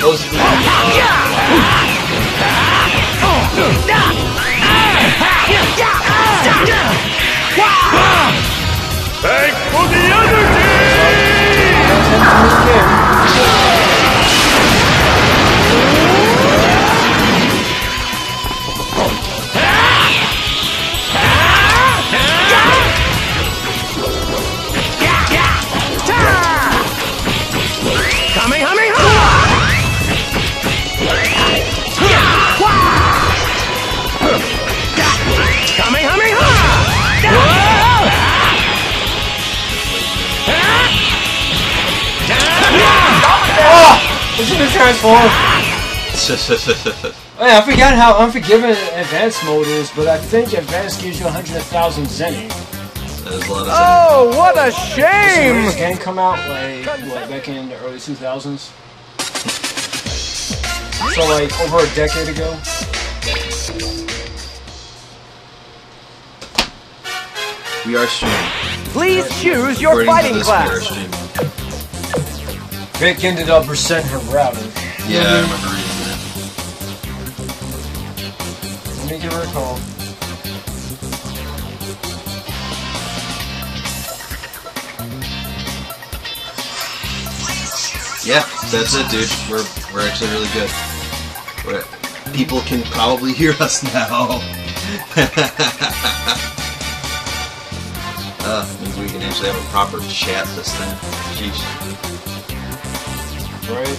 Those Thanks for the energy! It's gonna transform. Oh, yeah, I forgot how unforgiving advanced mode is, but I think advanced gives you 100,000 zenny. That is a lot of zenny. Oh, what a shame! Did this game come out like what, back in the early 2000s? So like over a decade ago. We are streaming. Please choose your fighting class. Vic ended up resetting her router. Yeah, I remember reading that. Let me give her a call. Yeah, that's it, dude. We're actually really good. People can probably hear us now. Means we can actually have a proper chat this time. Jeez. Right.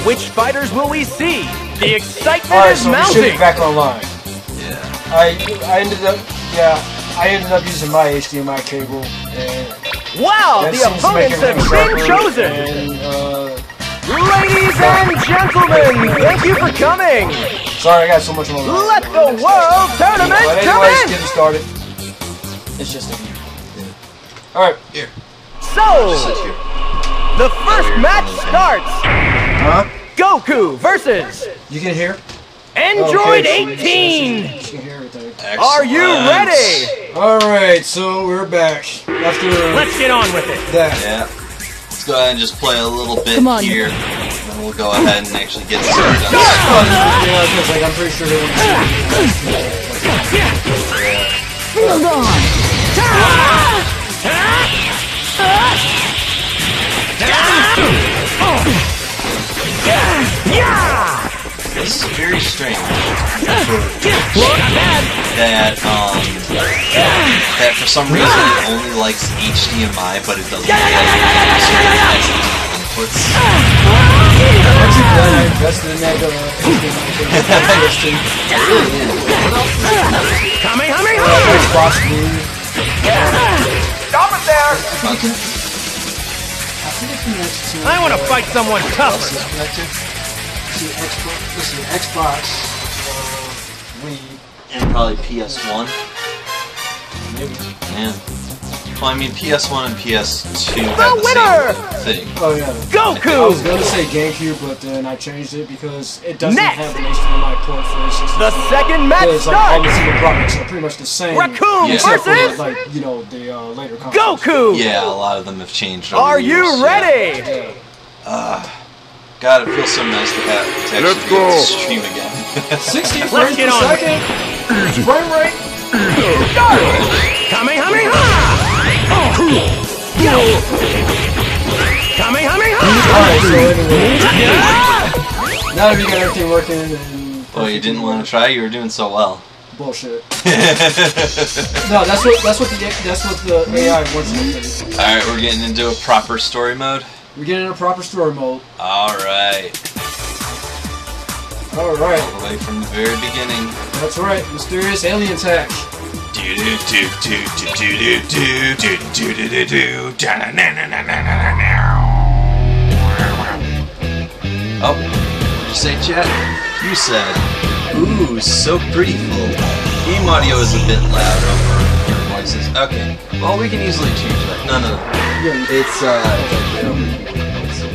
Which fighters will we see? The excitement Alright, is so we should mounting. be back online. Yeah. I ended up using my HDMI cable, and Wow, that the seems to make opponents have everything been sharper, chosen. And, Ladies and gentlemen, thank you for coming. sorry, I got so much on my mind. Let the World Tournament But come anyways, in. getting started. It's just a view. Alright. Here. So, Sit here. the first match starts. Huh? Goku versus You can hear? Android Okay, so 18. you can hear everything. Are you ready? Alright, so we're back. After Let's get on with it. that. Yeah. Let's go ahead and just play a little bit Come on. here. And we'll go ahead and actually get started on Yeah, because like, I'm pretty sure they want to Hold on. This is very strange. Not bad. That for some reason it only likes HDMI, but it doesn't like inputs. Aren't you glad I invested in that Kamehameha! Xbox Move? Stop it there! I think it connects to... I want to fight someone tough. This is connected to Xbox. This is Xbox Wii. And probably PS1. Maybe. Yeah. Well, I mean, PS1 and PS2 have The winner! same thing. Oh yeah. I was Goku! gonna say GameCube, but then I changed it because it doesn't Next. have an HDMI port for it. The second match It's like all the starts. single products are pretty much the same. Raccoon Yeah. Except for versus like, you know, the later consoles. Goku! Yeah, a lot of them have changed over Are the years, you yeah. ready? God, it feels so nice to actually Let's be able go. to stream again. 60 Let's frames get per on. second. Frame rate. Start! Kamehameha! Kamehameha! Alright, so anyway. Now that we got everything working and... Oh, you didn't want to try? You were doing so well. Bullshit. No, that's what the AI wants to do. Alright, we're getting into a proper story mode. We're getting in a proper story mode. Alright. Alright. All the way from the very beginning. That's right. Mysterious alien attack. Oh, what'd you say, chat? You said, ooh, so pretty full. Game audio is a bit loud over your voices. Okay, well, we can easily change that. No. It's,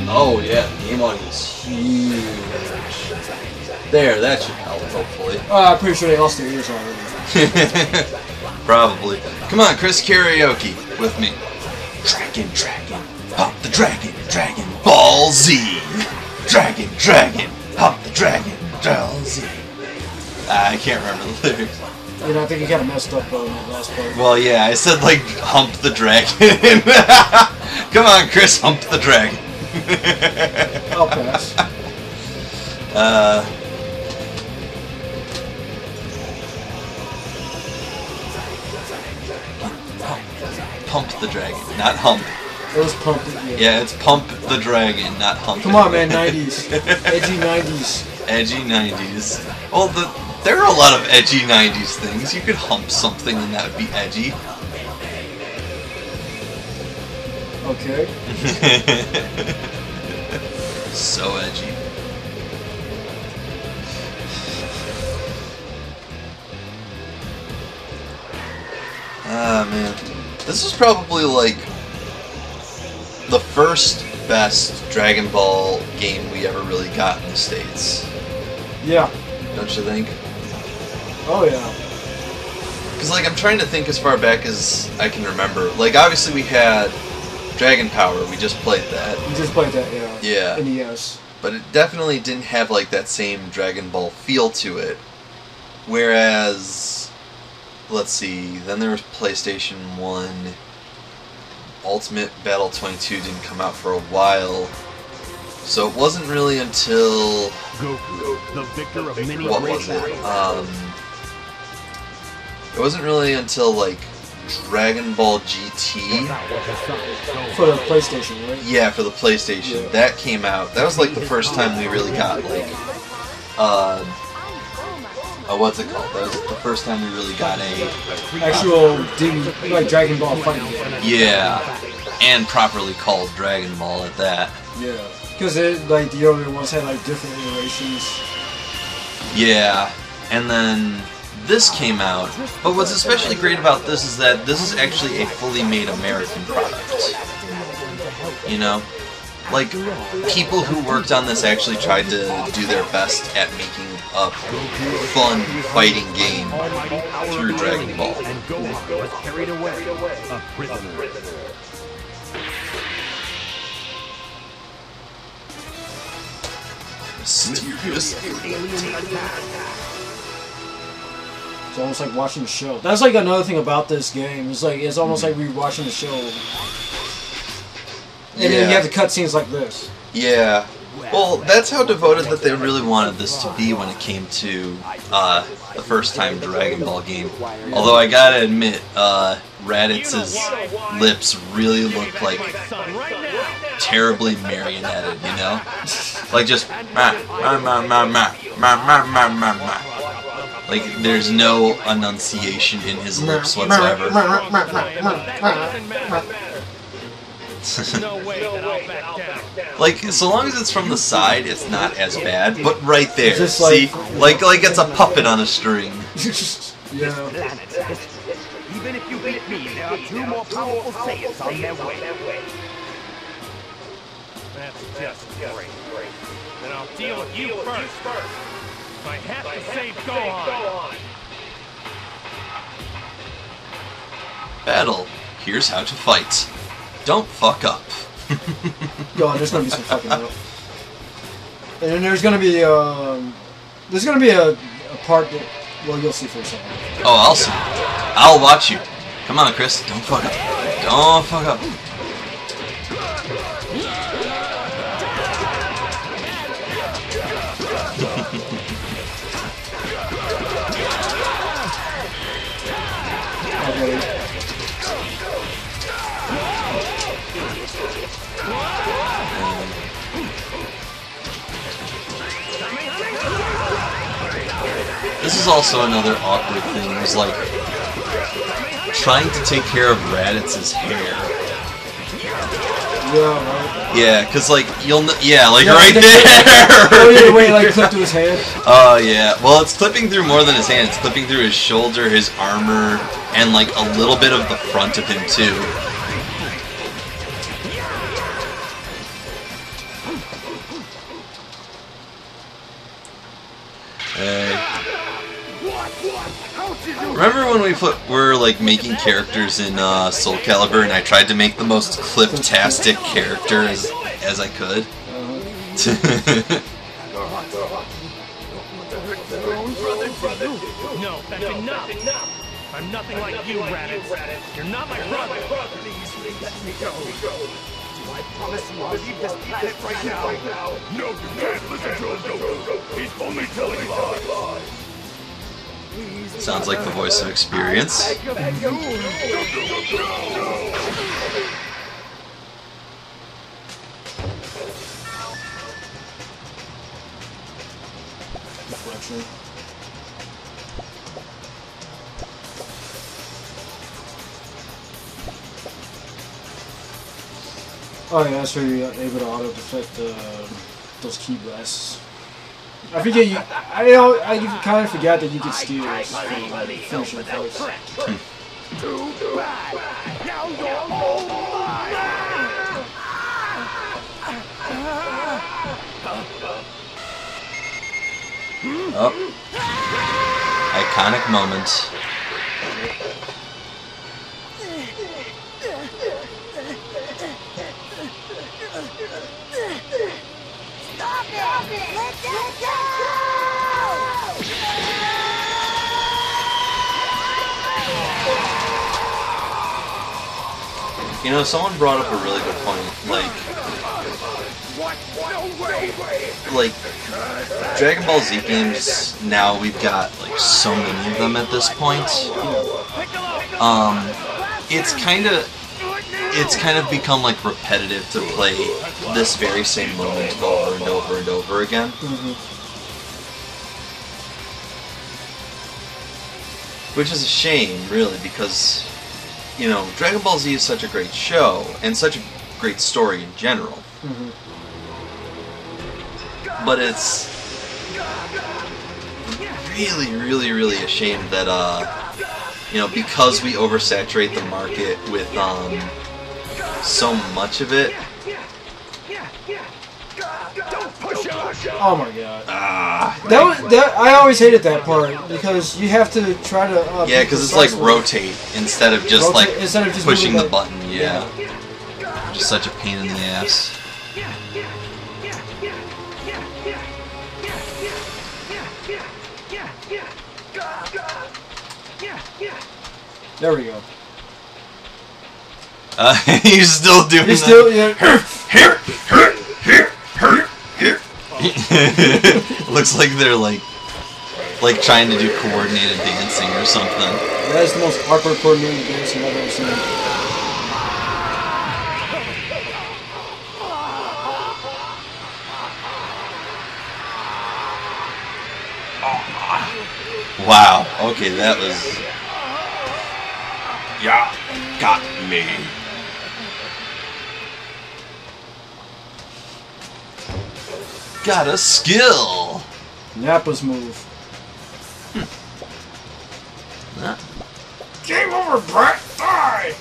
oh, yeah, game audio is huge. There, that should help, hopefully. I'm pretty sure they lost their ears already. Probably. Come on, Chris, karaoke with me. Dragon, pop the dragon, Ball Z. Dragon, dragon, hump the dragon, Drowsy. I can't remember the lyrics. You know, I think you kind of messed up on that last part. Well, yeah, I said like hump the dragon. Come on, Chris, hump the dragon. I'll pass. Pump the dragon, not hump. It was Pump. Yeah, it's Pump the Dragon, not Hump. Come on, man, 90s. Edgy 90s. Edgy 90s. Well, there are a lot of edgy 90s things. You could hump something and that would be edgy. Okay. So edgy. Ah, man. This is probably like the first best Dragon Ball game we ever really got in the States. Yeah. Don't you think? Oh, yeah. Because, like, I'm trying to think as far back as I can remember. Like, obviously we had Dragon Power. We just played that. We just played that, yeah. Yeah. NES. But it definitely didn't have, like, that same Dragon Ball feel to it. Whereas, let's see, then there was PlayStation 1. Ultimate Battle 22 didn't come out for a while. So it wasn't really until... Goku, the victor of many what was it? It wasn't really until, like, Dragon Ball GT. For the PlayStation, right? Yeah, for the PlayStation. Yeah. That came out. That was, like, the first time we really got, like, what's it called? That was the first time we really got a... actual, like, Dragon Ball fighting game. Yeah, and properly called Dragon Ball at that. Yeah, because like, the earlier ones had, like, different iterations. Yeah, and then this came out, but what's especially great about this is that this is actually a fully made American product. You know? Like, people who worked on this actually tried to do their best at making a fun fighting game through Dragon Ball. Mysterious It's almost like watching the show. That's like another thing about this game. It's like it's almost like rewatching the show. And then you have the cutscenes like this. Yeah. Well, that's how devoted that they really wanted this to be when it came to the first time Dragon Ball game. Although I gotta admit, Raditz's lips really look like terribly marionetted, you know? Like just like there's no enunciation in his lips whatsoever. Like, so long as it's from the side, it's not as bad. But right there, see, like it's a puppet on a string. Yeah. Even if you beat me, there are two more powerful Saiyans on their way. That's just great. Then I'll deal with you first. If I have to save Gohan. Battle. Here's how to fight. Don't fuck up. Yo, there's gonna be some fucking up. And then there's gonna be a part that, well, you'll see for a second. Oh, I'll see. I'll watch you. Come on, Chris. Don't fuck up. Don't fuck up. Okay. This is also another awkward thing. It was like trying to take care of Raditz's hair. Yeah, right. Yeah, cause like yeah, like right there. Oh yeah, wait, like clip to his hand. Oh yeah. Well, it's clipping through more than his hand. It's clipping through his shoulder, his armor, and like a little bit of the front of him too. Remember when we were like making characters in Soul Calibur, and I tried to make the most clip-tastic character as I could? No, that's enough. I'm nothing like you, Rabbits. You're not my brother. Please, let me go. I promise you I'll leave this planet right now. No, you can't listen to him, Goku. He's only telling lies. Sounds like the voice of experience. Reflection. Oh yeah, that's where you're able to auto deflect those key blasts. I forget you. I kind of forgot that you could steal finishing first. Oh, iconic moment. Stop it! Let that go! You know, someone brought up a really good point. Like Dragon Ball Z games. Now we've got like so many of them at this point. It's kind of become like repetitive to play this very same moment over and over and over again. Which is a shame, really, because, you know, Dragon Ball Z is such a great show, and such a great story in general. But it's really, really, really a shame that, you know, because we oversaturate the market with, so much of it. Oh my god. I always hated that part because you have to try to. Yeah, because it's like rotate instead of just pushing the button. Yeah. Just such a pain in the ass. There we go. He's still doing that. Still, yeah. Looks like they're like trying to do coordinated dancing or something. That is the most awkward coordinated dancing I've ever seen. Wow. Okay, that was. Yeah, got me. Got a skill. Nappa's move. Game over, Brett. Die.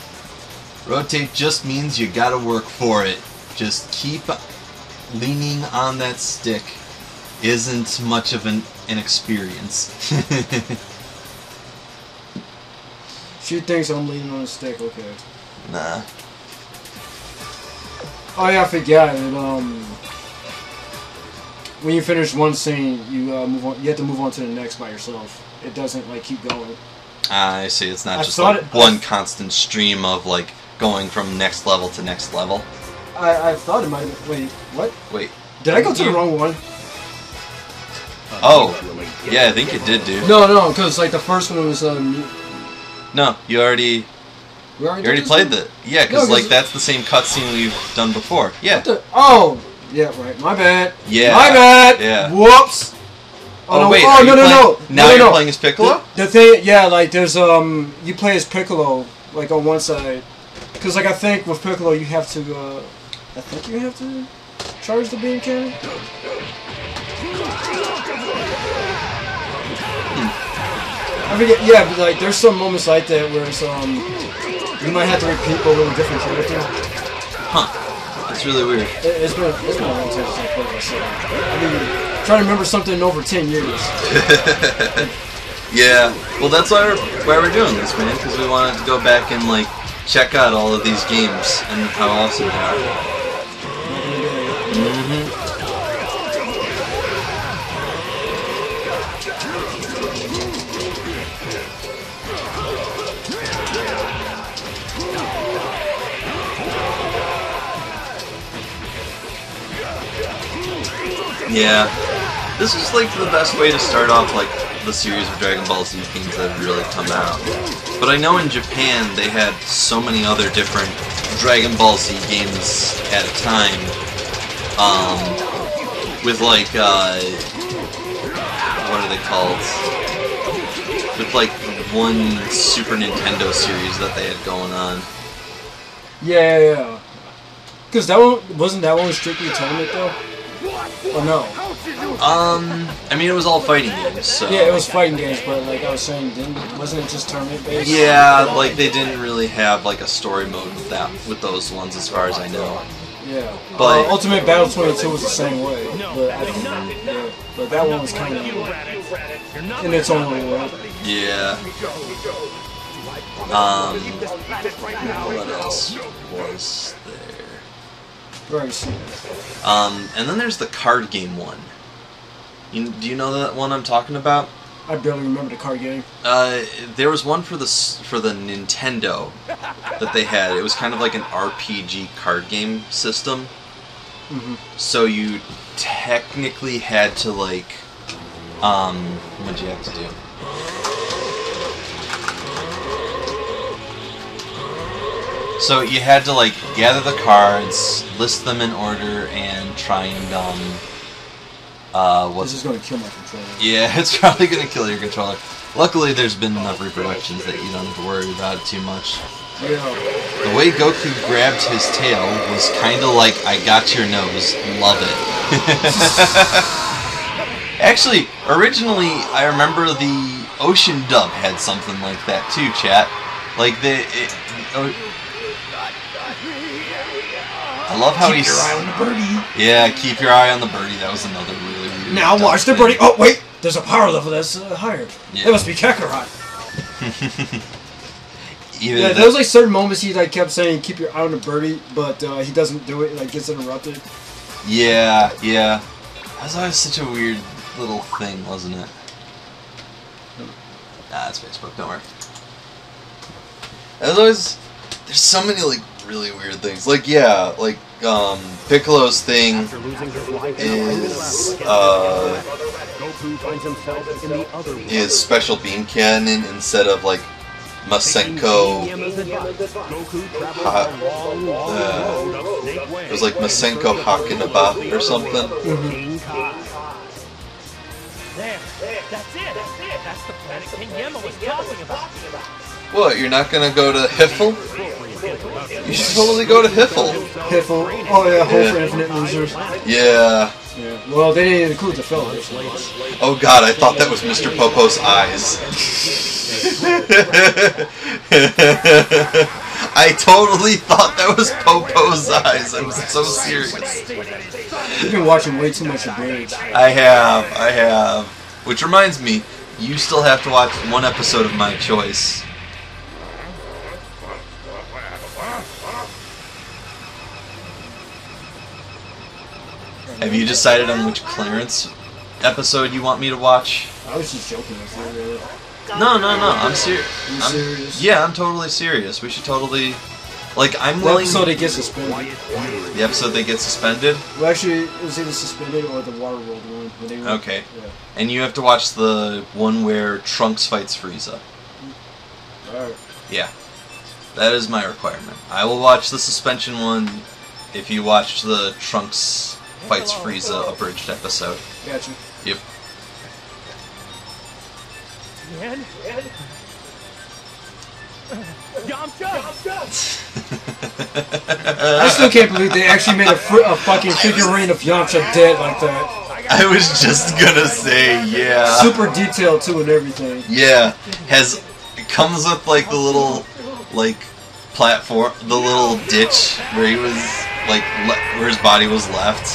Rotate just means you gotta work for it. Just keep leaning on that stick. Isn't much of an experience. She thinks I'm leaning on a stick. Okay. Nah. Oh yeah, I forgot. When you finish one scene, you move on. You have to move on to the next by yourself. It doesn't like keep going. I see. It's not just like one constant stream of like going from next level to next level. I thought it might have. Wait, what? Wait. Did I go to the wrong one? Oh, yeah, I think it did, dude. No, because like the first one was No, you already played the. Yeah, because like that's the same cutscene we've done before. Yeah. Oh, yeah, right. My bad. Yeah. My bad. Yeah. Whoops. Oh, no. wait. Oh, no. Now you're playing as Piccolo? The thing, yeah, like there's you play as Piccolo like on one side, because like I think with Piccolo you have to charge the beam cannon. I forget. Yeah, but like there's some moments like that where it's you might have to repeat a little different character. Huh. That's really weird. It's been a long time since I played this. I mean, trying to remember something in over 10 years. Yeah. Well, that's why we're doing this, man. Because we wanted to go back and like check out all of these games and how awesome they are. Yeah. This is like the best way to start off like the series of Dragon Ball Z games that have really come out. But I know in Japan they had so many other different Dragon Ball Z games at a time. With like what are they called? With like one Super Nintendo series that they had going on. Yeah. Because that one wasn't that one strictly tournament though? Or no? I mean it was all fighting games, so... Yeah, it was fighting games, but like I was saying, wasn't it just tournament based? Yeah, like they didn't really have like a story mode with those ones as far as I know. Yeah. But Ultimate Battle 22 was the same way, but I don't know. Yeah. But that one was kind of in its own way, right? yeah. What else was there? Very soon. And then there's the card game one. Do you know that one I'm talking about? I barely remember the card game. There was one for the Nintendo that they had. It was kind of like an RPG card game system. So you technically had to like, what'd you have to do? So you had to like gather the cards, list them in order, and try and This is going to kill my controller. Yeah, it's probably going to kill your controller. Luckily, there's been enough reproductions that you don't have to worry about it too much. Yeah. The way Goku grabbed his tail was kind of like, I got your nose, love it. Actually, originally, I remember the Ocean dub had something like that too, chat. Like, I love how he's... Keep your eye on the birdie. Yeah, keep your eye on the birdie. That was another really weird... Now watch the birdie. Oh, wait! There's a power level that's higher. Yeah. It must be Kakarot. Yeah, there was like certain moments he like kept saying keep your eye on the birdie, but he doesn't do it, like gets interrupted. Yeah. That was always such a weird little thing, wasn't it? Nah, it's Facebook, don't worry. That was always... There's so many like really weird things. Like Piccolo's thing is special beam cannon instead of like Masenko. It was like Masenko Hakinaba or something. There, that's it. That's the planet King Yemma was talking about. What, you're not gonna go to Hiffle? You should totally go to Hiffle. Hiffle. Oh yeah, Hole for Infinite Losers. Yeah. Well, they didn't include the fellas. Oh god, I thought that was Mr. Popo's eyes. I totally thought that was Popo's eyes. I'm so serious. You've been watching way too much of Bridge. I have. Which reminds me, you still have to watch one episode of My Choice. Have you decided on which Clarence episode you want me to watch? I was just joking with you, really. No. I'm serious. You serious? Yeah, I'm totally serious. We should totally... Like, I'm The willing... episode they get suspended. The episode they get suspended? Well, actually, it was either suspended or the Waterworld one. When they went, Okay. Yeah. And you have to watch the one where Trunks fights Frieza. Alright. Yeah. That is my requirement. I will watch the suspension one if you watch the Trunks fights Frieza abridged episode. Gotcha. Yep. Yen? Yamcha! I still can't believe they actually made a fucking figurine of Yamcha dead like that. I was just gonna say, yeah. Super detailed too and everything. Yeah. It comes with like the little, like, platform, the little ditch where he was, like, where his body was left.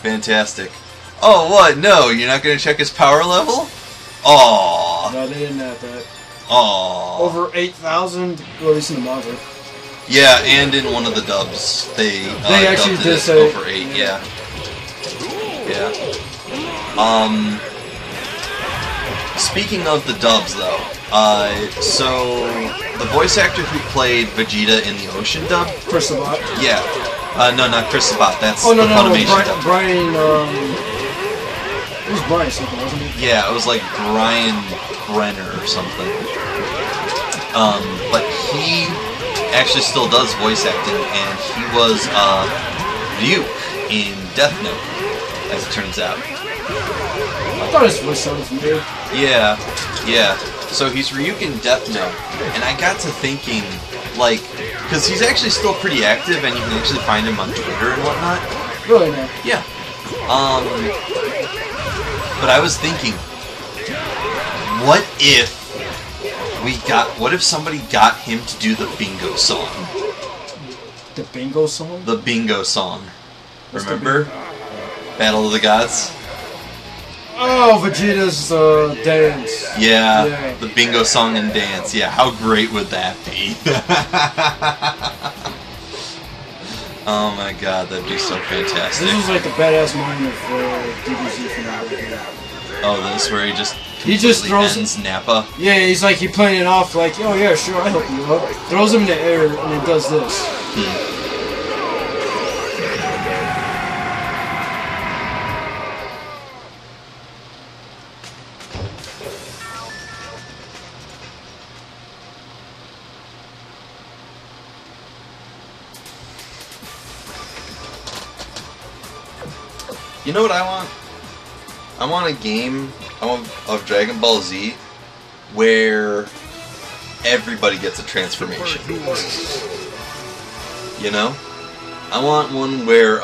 Fantastic. Oh, what? No, you're not gonna check his power level? Aww. No, they didn't have that. Aww. Over 8,000, well, at least in the manga. Yeah, and in one of the dubs, they actually dubbed did it say over 8. Yeah. Speaking of the dubs, though, so the voice actor who played Vegeta in the Ocean dub, Chris Sabat. yeah, No, not Chris Sabat. That's Oh no, the no, no, Funimation. Brian. It was Brian something, wasn't it? Yeah, it was like Brian Brenner or something. But he actually still does voice acting, and he was Ryuk in Death Note, as it turns out. I thought his voice sounded familiar. Yeah, yeah. So he's Ryuk in Death Note, and I got to thinking, like, because he's actually still pretty active, and you can actually find him on Twitter and whatnot. Really, man? Yeah. But I was thinking, what if somebody got him to do the bingo song? The bingo song? The bingo song. Remember? Battle of the Gods? Oh, Vegeta's dance. Yeah, the bingo song and dance. Yeah, how great would that be? Oh my god, that'd be so fantastic. This was like the badass moment for DBZ finale. Oh, this where he just throws ends Nappa? Yeah, he's like, he playing it off like, oh yeah, sure, I help you up. Throws him in the air and then does this. You know what I want? I want a game of Dragon Ball Z where everybody gets a transformation. You know? I want one where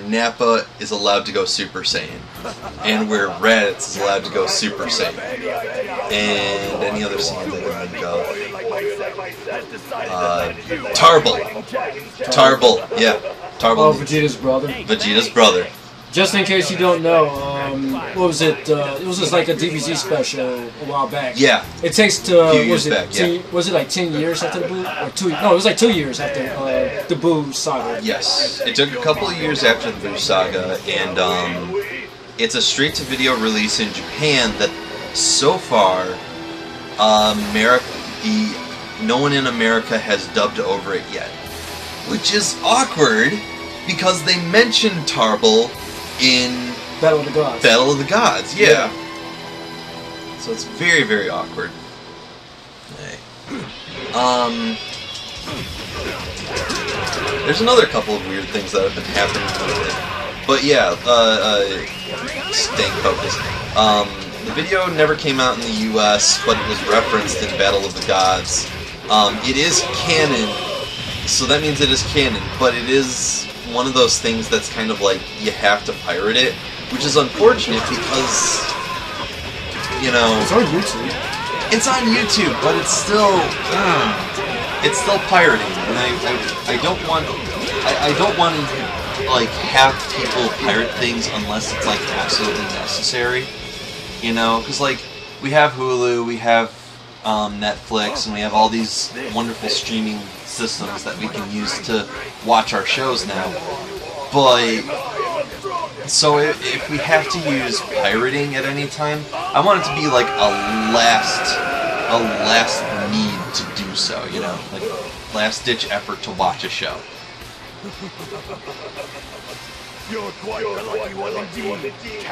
Nappa is allowed to go Super Saiyan, and where Raditz is allowed to go Super Saiyan, and any other Saiyan that I think of. Tarbell, yeah. Tarbell. Oh, Vegeta's brother. Vegeta's brother. Just in case you don't know, what was it? It was just like a DBZ special a while back. Yeah. It takes was it like 10 years after the Boo? Or 2? No, it was like 2 years after the Boo saga. Yes, it took a couple of years after the Boo saga, and it's a straight-to-video release in Japan that so far, no one in America has dubbed over it yet, which is awkward because they mentioned Tarbell in Battle of the Gods. Battle of the Gods, yeah. So it's very, very awkward. Hey. There's another couple of weird things that have been happening with it. But yeah, staying focused. The video never came out in the US, but it was referenced in Battle of the Gods. It is canon, so that means it is canon, but it is one of those things that's kind of like, you have to pirate it, which is unfortunate because, you know... It's on YouTube. It's on YouTube, but it's still pirating, and I don't want to, like, have people pirate things unless it's, like, absolutely necessary, you know, because, like, we have Hulu, we have Netflix, and we have all these wonderful streaming systems that we can use to watch our shows now. But so if we have to use pirating at any time, I want it to be like a last need to do so, you know, like last ditch effort to watch a show. You're quite the lucky one indeed.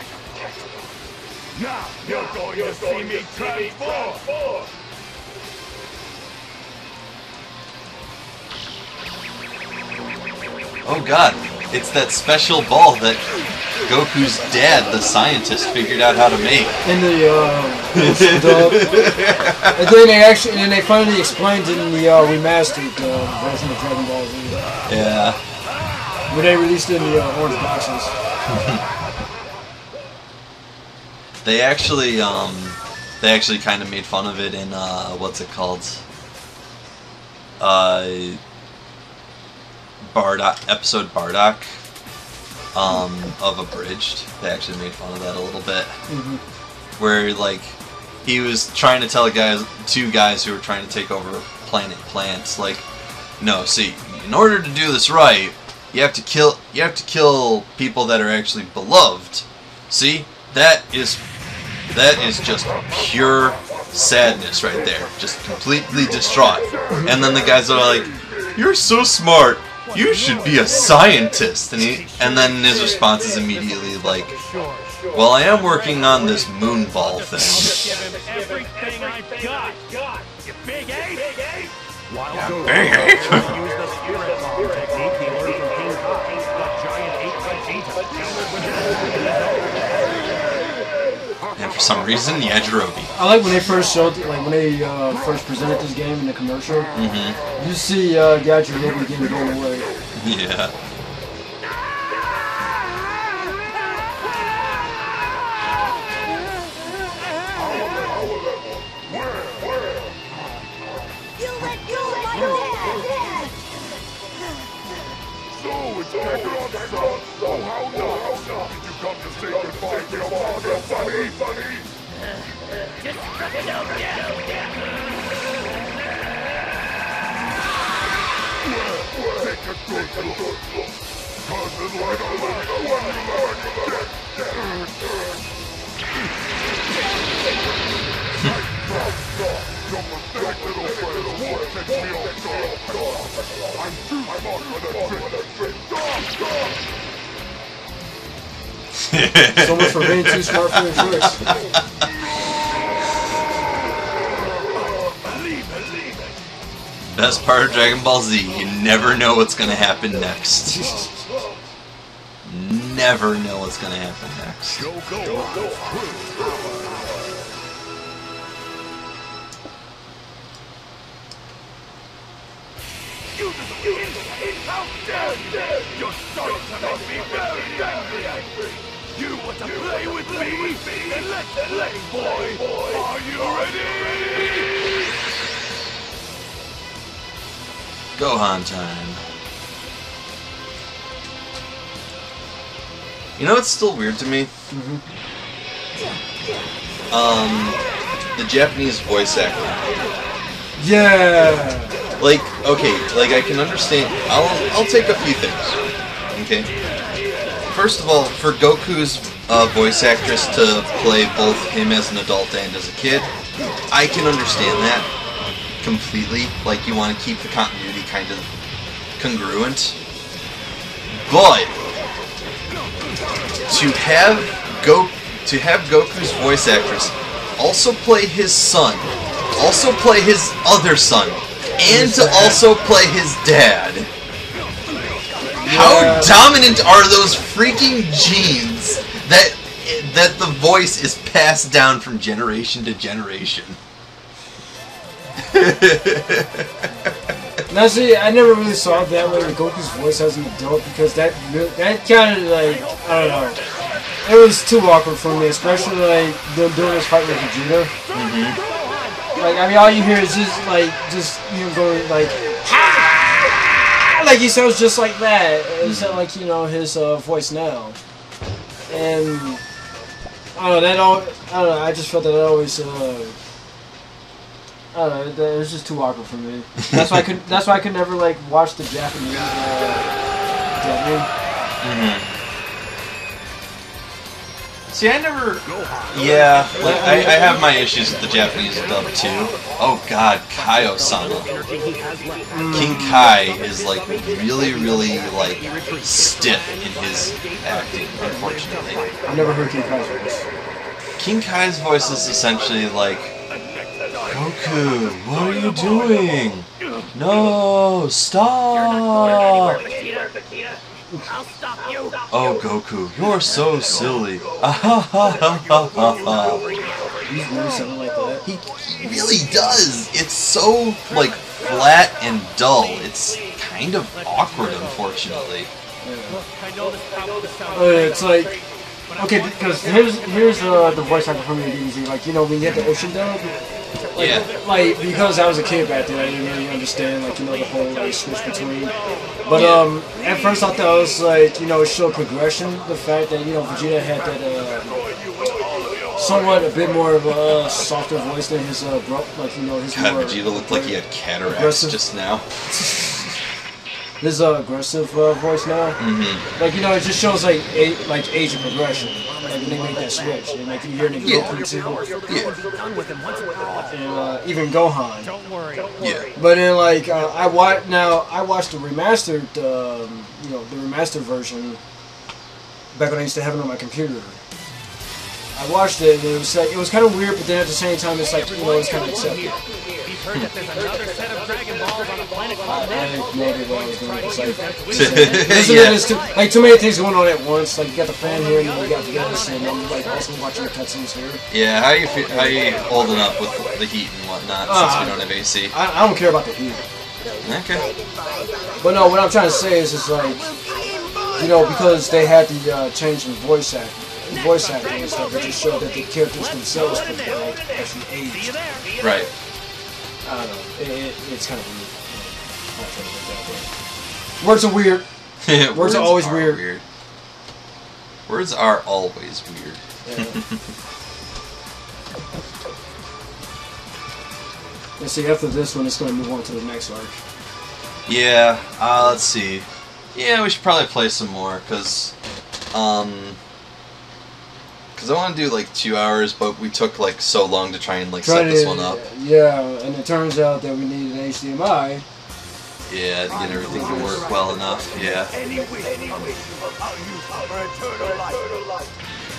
Now you're going to see me transform. Oh god, it's that special ball that Goku's dad, the scientist, figured out how to make. In the and then they finally explained it in the remastered version of Dragon Ball Z. Yeah. When they released it in the orange boxes. They actually kind of made fun of it in what's it called? Episode Bardock of Abridged. They actually made fun of that a little bit. Where like he was trying to tell two guys who were trying to take over Planet Plants, like, no, see, in order to do this right, you have to kill people that are actually beloved. See? That is just pure sadness right there. Just completely distraught. And then the guys are like, you're so smart. you should be a scientist. And then his response is immediately like, well, I am working on this moonball thing. Give him everything I've got. You big ape. Yeah, big ape. Use the spirit bomb technique he learned from King Carey, the giant ape Vegeta. And for some reason, Yajirobe. I like when they first showed, like when they first presented this game in the commercial. You see Yajirobe getting blown away. Yeah. You let go of my dad! So it's Kakarot, son. Oh, how not? Did you come to say goodbye to your father, Bunny? Take a good look. Cousin like a when you learn your pathetic little friends won't catch me off guard. I'm too smart for the trick. So much for being too smart for your tricks. Best part of Dragon Ball Z, you never know what's gonna happen next. Never know what's gonna happen next. How dare you! You're starting to make me very angry! You want to play with me? Then let's play, boy! Are you ready? Gohan time. You know what's still weird to me? The Japanese voice acting. Yeah. Like, okay, like I can understand. I'll take a few things. Okay. First of all, for Goku's voice actress to play both him as an adult and as a kid, I can understand that completely. Like, you want to keep the continuity kind of congruent. But to have Goku's voice actress also play his son, also play his other son, and to also play his dad. How dominant are those freaking genes that the voice is passed down from generation to generation? Now see, I never really saw it that way with Goku's voice as an adult because that kind of like, I don't know, it was too awkward for me, especially like them doing this fight with Vegeta. Like, I mean, all you hear is just you know, going like, ha! Like he sounds just like that. It sounds like, you know, his voice now. And I don't know, I just felt that it always, I don't know, it was just too awkward for me. That's why I could never like watch the Japanese dubbing. See, I never... Yeah, like, I have my issues with the Japanese dub, too. Oh god, Kaio-sama. King Kai is, like, really, really, like, stiff in his acting, unfortunately. I've never heard King Kai's voice. King Kai's voice is essentially like, Goku, what are you doing? No, stop! I'll stop you! Oh, Goku, you're so silly. He's really something like that. He really does. It's so, like, flat and dull. It's kind of awkward, unfortunately. It's like, okay, because here's the voice actor from the DBZ. Like, you know, when you get the ocean dub, like because I was a kid back then, I didn't really understand, like, you know, the whole like switch between. But at first I thought it was like, you know, it showed progression. The fact that, you know, Vegeta had that somewhat a bit more of a softer voice than his like, you know, his God, more Vegeta looked like he had cataracts aggressive. just now. his aggressive voice now. Like, you know, it just shows like age of progression. Like when they make that switch, and like you hear the Goku too, and even Gohan. Don't worry. Yeah. But then like I watched the remastered, you know, the remastered version back when I used to have it on my computer. I watched it and it was like, it was kind of weird, but then at the same time it's like, you know, it's kind of accepted. We've heard that there's another set of Dragon Balls on a planet called I had no idea what I was doing. It's like, Yeah. there's too many things going on at once. Like you got the fan here, and then you got this, and I'm like also watching the cutscenes here. Yeah, how you holding up with the heat and whatnot since we don't have AC? I don't care about the heat. Okay. But no, what I'm trying to say is like, you know, because they had the change in voice acting and stuff, it just showed that the characters themselves could like actually age. Right. I don't know. It's kind of weird. Words are weird. Words are always weird. Words are always weird. Yeah. Let's see, after this one, it's going to move on to the next arc. Yeah, let's see. Yeah, we should probably play some more, because I want to do like 2 hours, but we took like so long to try and like set this one up. Yeah, and it turns out that we need an HDMI. Yeah, to get everything to work well enough, yeah. Any wish I'll use for eternal life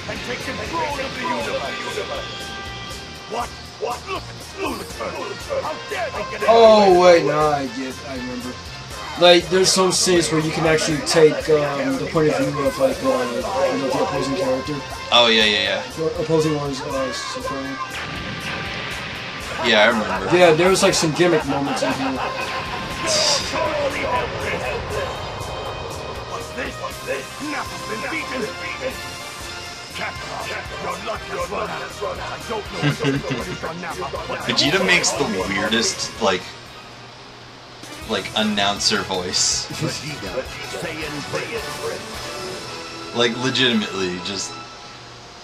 and take control of the universe. What? Look, how dare they get Oh wait, no, I remember. Like, there's some scenes where you can actually take the point of view of like you know, the opposing character. Oh yeah. Opposing one's suffering. Yeah, I remember. Yeah, there was like some gimmick moments in here. What's this? Nothing's been beaten. Chap, you're lucky as well. I don't know what he's done now. Vegeta makes the weirdest like announcer voice. Like legitimately just.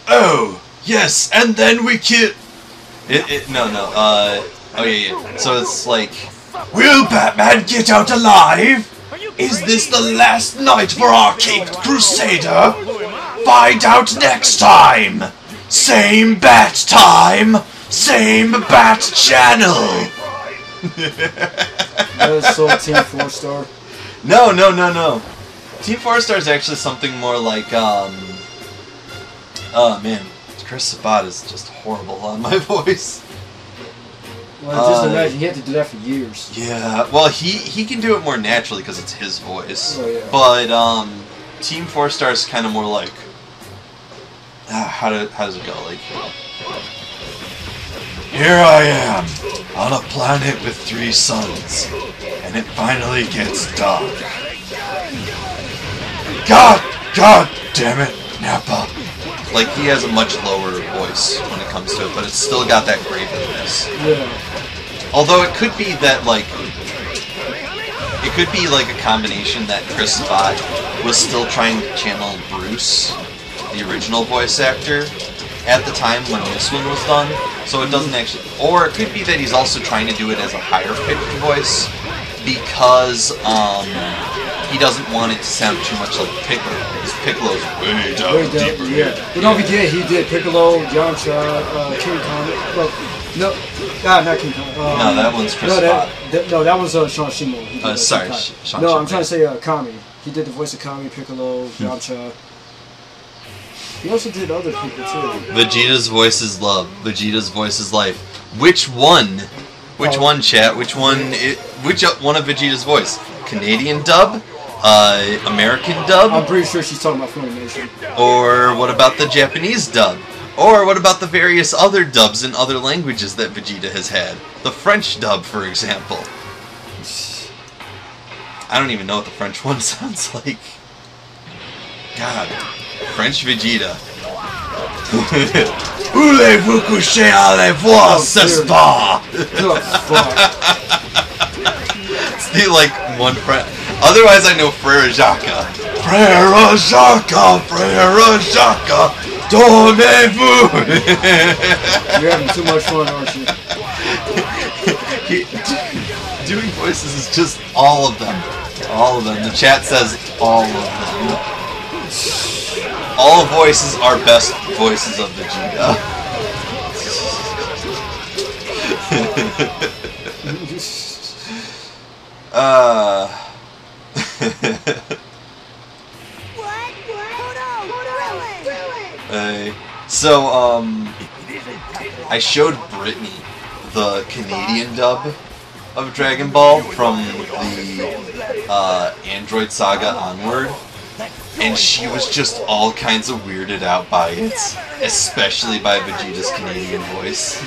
Oh yes, and then we kill. Oh yeah. So it's like, will Batman get out alive? Is this the last night for our Caped Crusader? Find out next time. Same bat time, same bat channel. That's so Team 4-Star. No. Team 4-Star is actually something more like oh man, Chris Sabat is just horrible on my voice. Well, just imagine, he had to do that for years. Yeah, well, he can do it more naturally because it's his voice. Oh, yeah. But Team 4-Star is kind of more like, how does it go? Like, here I am on a planet with 3 suns, and it finally gets dark. God damn it, Nappa. Like, he has a much lower voice when it comes to it, but it's still got that gravelness. Yeah. Although it could be that, like, it could be like a combination that Chris Sabat was still trying to channel Bruce, the original voice actor, at the time when this one was done, so it doesn't actually... Or it could be that he's also trying to do it as a higher-pitched voice, because, he doesn't want it to sound too much like Piccolo, because Piccolo's way down deeper. Yeah. But don't forget, he did Piccolo, Yamcha, King Kong. Well, no, not King Kong. No, that one's Chris Sabat. That was Sean Shimo. Sorry, Sean No, Shimo. I'm trying to say Kami. He did the voice of Kami, Piccolo, Yamcha. He also did other people too. Vegeta's voice is love. Vegeta's voice is life. Which one? Which one, chat? Which one of Vegeta's voice? Canadian dub? American dub? I'm pretty sure she's talking about Funimation. Or what about the Japanese dub? Or what about the various other dubs in other languages that Vegeta has had? The French dub, for example. I don't even know what the French one sounds like. God. French Vegeta. Voulez-vous coucher allez voir ce spa? It's the, like, one friend. Otherwise, I know Frère Jacques. Frère Jacques, dormez-vous! You're having too much fun, aren't you? Doing voices is just all of them. All of them. The chat says all of them. All voices are best voices of Vegeta. So, I showed Brittany the Canadian dub of Dragon Ball from the Android Saga onward, and she was just all kinds of weirded out by it, especially by Vegeta's Canadian voice.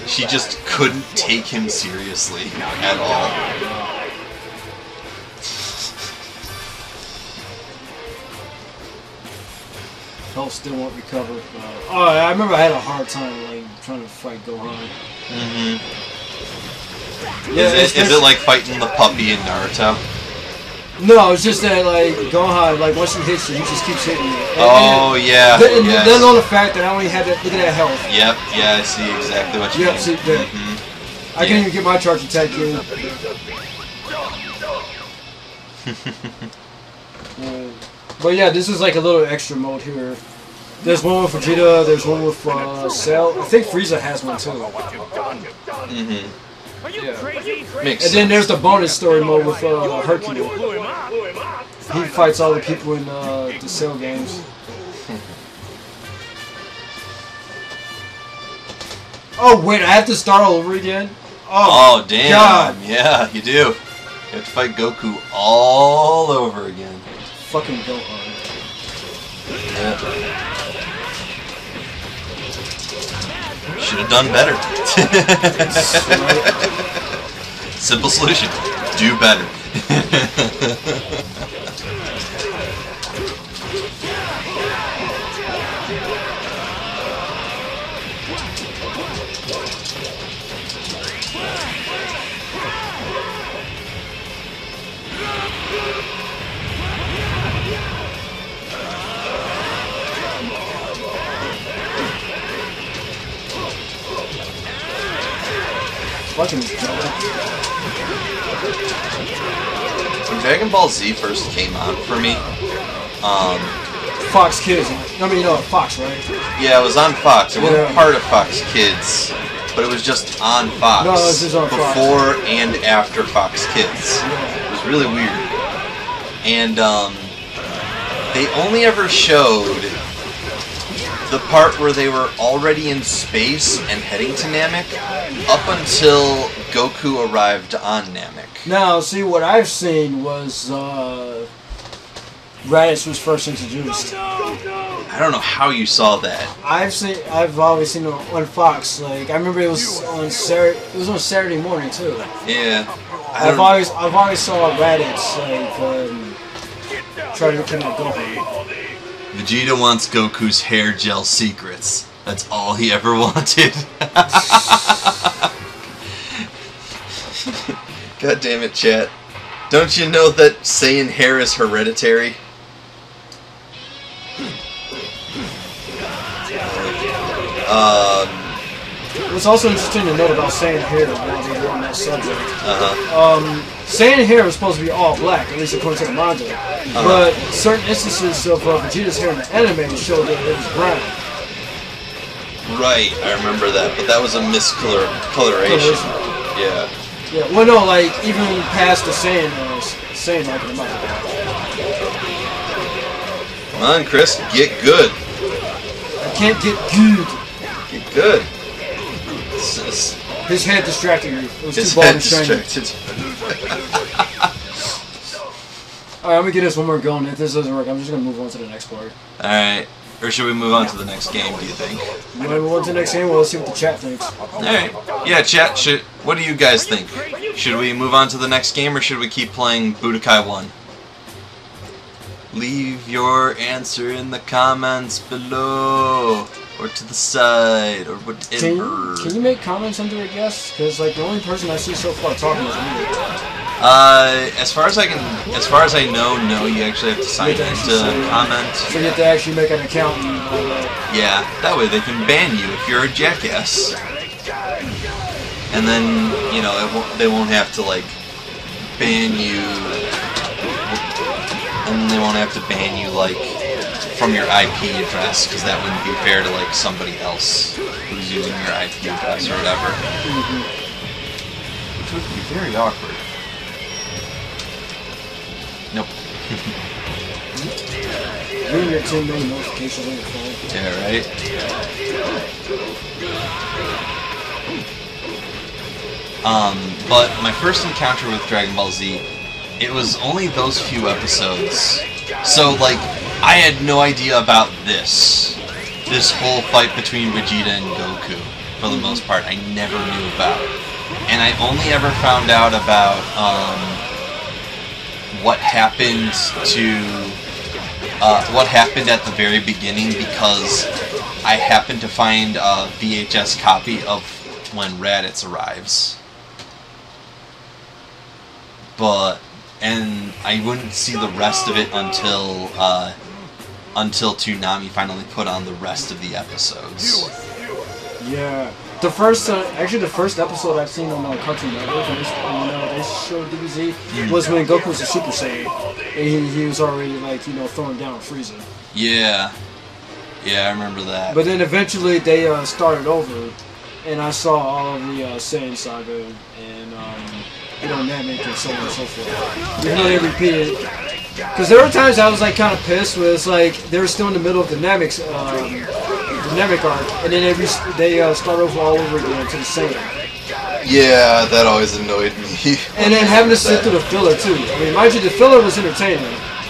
She just couldn't take him seriously at all. Health still won't recover. Oh, I remember I had a hard time like trying to fight Gohan. Mm-hmm. Yeah, is it like fighting the puppy in Naruto? No, it's just that like Gohan, like once he hits you, he just keeps hitting you. Yeah. Then on the fact that I only had that, look at that health. Yep. Yeah, I see exactly what you mean. See that. Mm-hmm. I can't even get my charge attack in. But yeah, this is like a little extra mode here. There's one with Vegeta, there's one with Cell. I think Frieza has one too. Mm-hmm. Yeah. Makes and then there's the bonus story mode with Hercule. He fights all the people in the Cell games. Oh wait, I have to start all over again? Oh damn. God. Yeah, you do. You have to fight Goku all over again. Fucking Gohan. Yeah. Should have done better. Simple solution. Do better. Fucking When Dragon Ball Z first came on for me, Fox Kids. I mean, Fox, right? yeah, it was on Fox. It wasn't part of Fox Kids, but it was just on Fox. No, it was just on Fox. Before and after Fox Kids. It was really weird. And they only ever showed the part where they were already in space and heading to Namek up until Goku arrived on Namek. Now, see, what I've seen was Raditz was first introduced. I don't know how you saw that. I've always seen it on Fox. Like I remember it was on Saturday. It was on Saturday morning too. Yeah. I've always saw Raditz like try to kidnap Gohan. Vegeta wants Goku's hair gel secrets. That's all he ever wanted. God damn it, chat. Don't you know that Saiyan hair is hereditary? What's also interesting to note about Saiyan hair while we're on that subject. Saiyan hair was supposed to be all black, at least according to the manga. But certain instances of Vegeta's hair in the anime showed that it was brown. Right, I remember that, but that was a miscoloration. Yeah. Yeah, well no, like, even past the Saiyan like in the manga. Come on, Chris, get good. I can't get good. Get good. His head distracted me. It was His too bald head and shiny. distracted. Alright, I'm gonna get this one more going. If this doesn't work, I'm just gonna move on to the next part. Alright. Or should we move on to the next game, do you think? You wanna move on to the next game? Well, let's see what the chat thinks. Alright. Yeah, chat, what do you guys think? Should we move on to the next game, or should we keep playing Budokai 1? Leave your answer in the comments below, or to the side, or whatever. Can you make comments under it, yes? Because like the only person I see so far talking is me. As far as I know, no. You actually have to sign in to comment. So you have to actually make an account and all that. Yeah, that way they can ban you if you're a jackass. And then they won't have to like ban you, and they won't have to ban you like from your IP address, because that wouldn't be fair to like somebody else who's using your IP address or whatever. Which would be very awkward. Nope. You're your 10 million notifications on your phone. Yeah, right? But my first encounter with Dragon Ball Z, it was only those few episodes. So, like, I had no idea about this whole fight between Vegeta and Goku, for the most part. I never knew about. And I only ever found out about, what happened at the very beginning because I happened to find a VHS copy of when Raditz arrives. And I wouldn't see the rest of it until Toonami finally put on the rest of the episodes. Yeah. The first episode I've seen on Cartoon Network, when they showed DBZ, was when Goku was a Super Saiyan, and he was already like throwing down Frieza. Yeah, I remember that. But then eventually they started over, and I saw all of the Saiyan saga and Namek and so on and so forth. Even though they repeated, because there were times I was like kind of pissed, where it's like they were still in the middle of the Namek arc, and then they start over all over again to the same. Yeah, that always annoyed me. And then having to sit through the filler too. I mean, mind you, the filler was entertaining.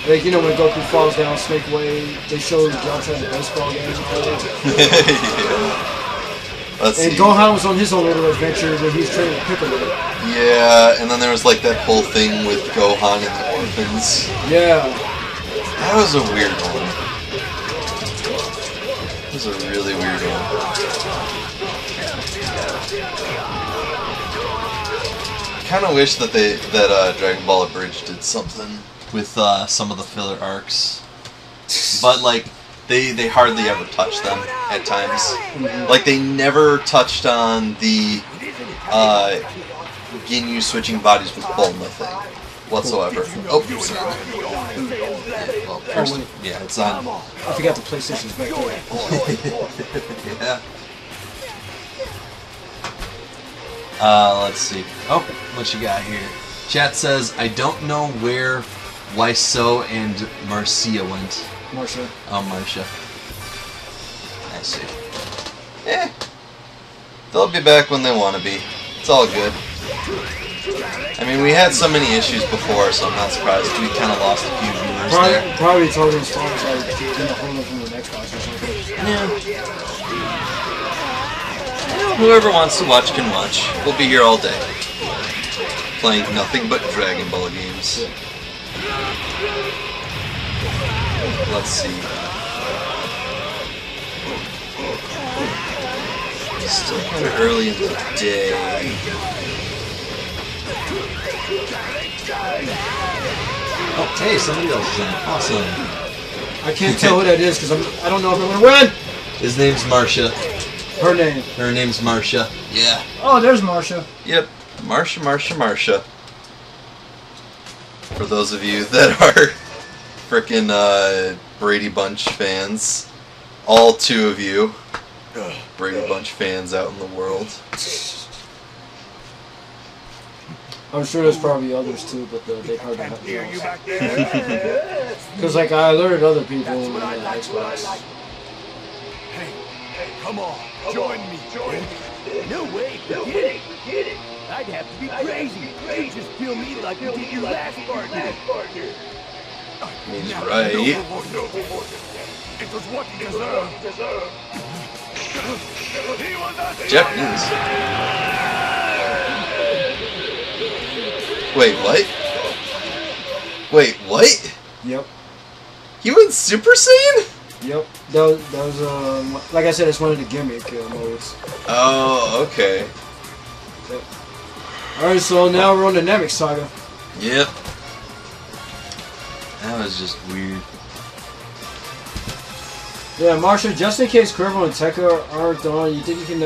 Like when Goku falls down Snake Way, they showed Yamcha the baseball game. Let's see. Gohan was on his own little adventure where he was training with Piccolo. Yeah, and then there was like that whole thing with Gohan and the orphans. Yeah. That was a weird one. It was a really weird one. I kind of wish that Dragon Ball Abridged did something with some of the filler arcs, but like they hardly ever touch them at times. Like they never touched on the Ginyu switching bodies with Bulma thing whatsoever. Oh, sorry. Well, first, yeah, it's on. I forgot the PlayStation's back there. Yeah. Let's see. Oh, what you got here? Chat says, I don't know where Waiso and Marcia went. Marcia. Oh, Marcia. I see. They'll be back when they want to be. It's all good. I mean, we had so many issues before, so I'm not surprised. We kind of lost a few viewers there. Probably told them stories like getting a hold of from the Xbox or something. Yeah. Whoever wants to watch can watch. We'll be here all day. Playing nothing but Dragon Ball games. Let's see. Still kind of early in the day. Oh, hey, somebody else is in. Awesome. I can't tell who that is because I don't know if I'm gonna win. His name's Marcia. Her name. Her name's Marcia. Yeah. Oh, there's Marcia. Yep. Marcia. For those of you that are frickin' Brady Bunch fans, all two of you Brady Bunch fans out in the world. I'm sure there's probably others too, but they hardly have those. Because like I alerted other people on Xbox. Hey, come on, join me. No way, forget it. I'd have to be crazy. You just feel me like you did your last partner. He's right. No, it was what he deserved. He was a Japanese. Wait, what? Yep. He went Super Saiyan? Yep. That was like I said, it's one of the gimmick modes. Oh, okay. Yep. Alright, so now we're on the Namek Saga. Yep. That was just weird. Yeah, Marcia, just in case Cuervo and Tekka aren't on, you think you can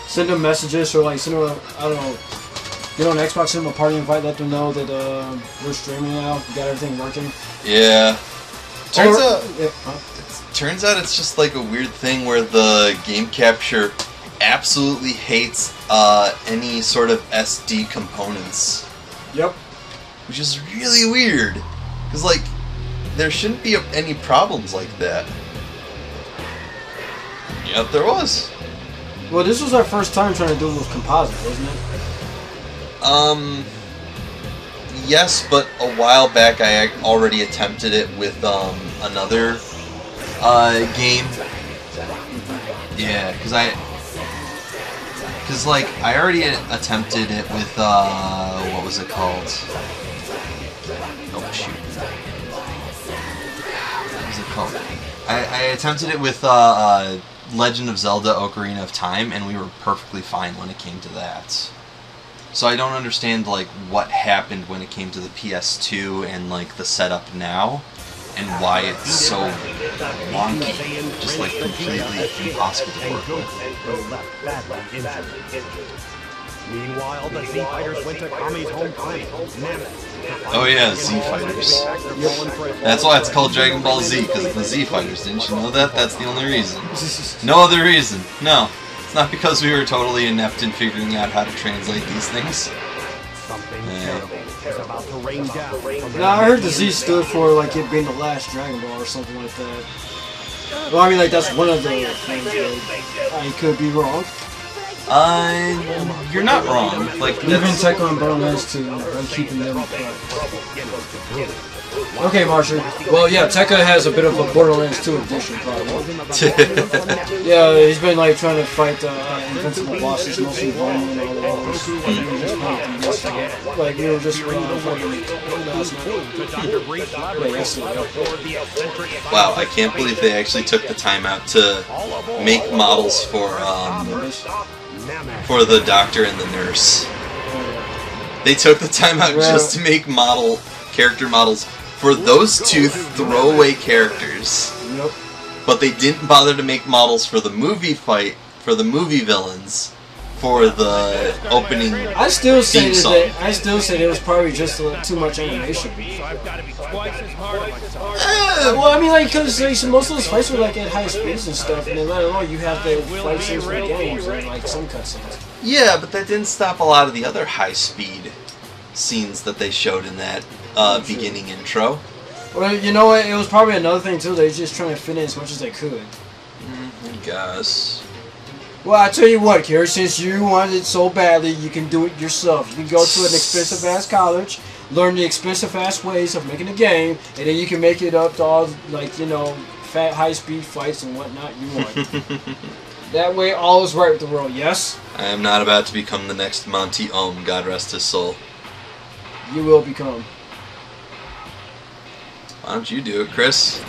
send them messages or like send them, I don't know, Get on Xbox, send them a party invite, let them know that we're streaming now. We got everything working. Yeah. Yeah. Turns out it's just like a weird thing where the game capture absolutely hates any sort of SD components. Yep. Which is really weird. Because, like, there shouldn't be any problems like that. Yep, there was. Well, this was our first time trying to do it with composite, wasn't it? Yes, but a while back I already attempted it with another game. Yeah, because like I already attempted it with what was it called? Oh shoot, what was it called? I attempted it with Legend of Zelda: Ocarina of Time, and we were perfectly fine when it came to that. So I don't understand like what happened when it came to the PS2 and like the setup now, and why it's so wonky, just like completely impossible to work with. Meanwhile, the Z Fighters went to Kami's home planet, Namek. Oh yeah, Z Fighters. That's why it's called Dragon Ball Z, because of the Z Fighters. Didn't you know that? That's the only reason. No other reason. No. It's not because we were totally inept in figuring out how to translate these things. Something terrible is about to rain down. Now, I heard the Z stood for like it being the last Dragon Ball or something like that. Well, I mean, like that's one of the things. I could be wrong. You're not wrong. Like, leaving Tekka and Borderlands 2 and keeping them apart. Okay, Marshall. Well, yeah, Tekka has a bit of a Borderlands 2 edition problem. Yeah, he's been like trying to fight invincible bosses, mostly Vanya and all those. Like, we were just waiting for Wow, I can't believe they actually took the time out to make models for the doctor and the nurse. They took the time out just to make character models for those two throwaway characters. Yep. But they didn't bother to make models for the movie fight, for the movie villains, for the opening I still say theme song. that it was probably just too much animation. I've got to be twice as hard on myself. Well, I mean, like, because most of those fights were like at high speeds and stuff, and then later on you have the fight scenes with games and like some cutscenes. Yeah, but that didn't stop a lot of the other high-speed scenes that they showed in that beginning intro. Well, you know what? It was probably another thing too. They were just trying to fit in as much as they could. I guess. Well, I tell you what, Carey, since you wanted it so badly, you can do it yourself. You can go to an expensive-ass college, learn the expensive-ass ways of making a game, and then you can make it up to all, like, you know, fat, high-speed fights and whatnot you want. That way, all is right with the world, yes? I am not about to become the next Monty Ohm, God rest his soul. You will become. Why don't you do it, Chris?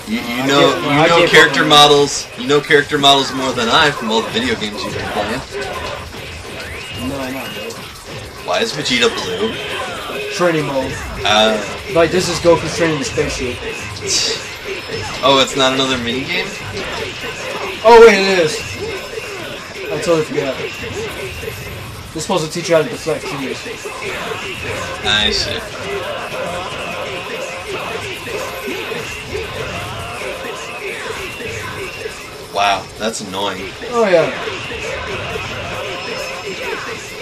You know character models. You know character models more than I from all the video games you've been playing. No, not really. Why is Vegeta blue? Training mode. Like, this is Goku's training the spaceship. Oh, it's not another mini game? Oh wait, it is. I totally forgot. They're supposed to teach you how to deflect keys. I see. Wow, that's annoying. Oh yeah.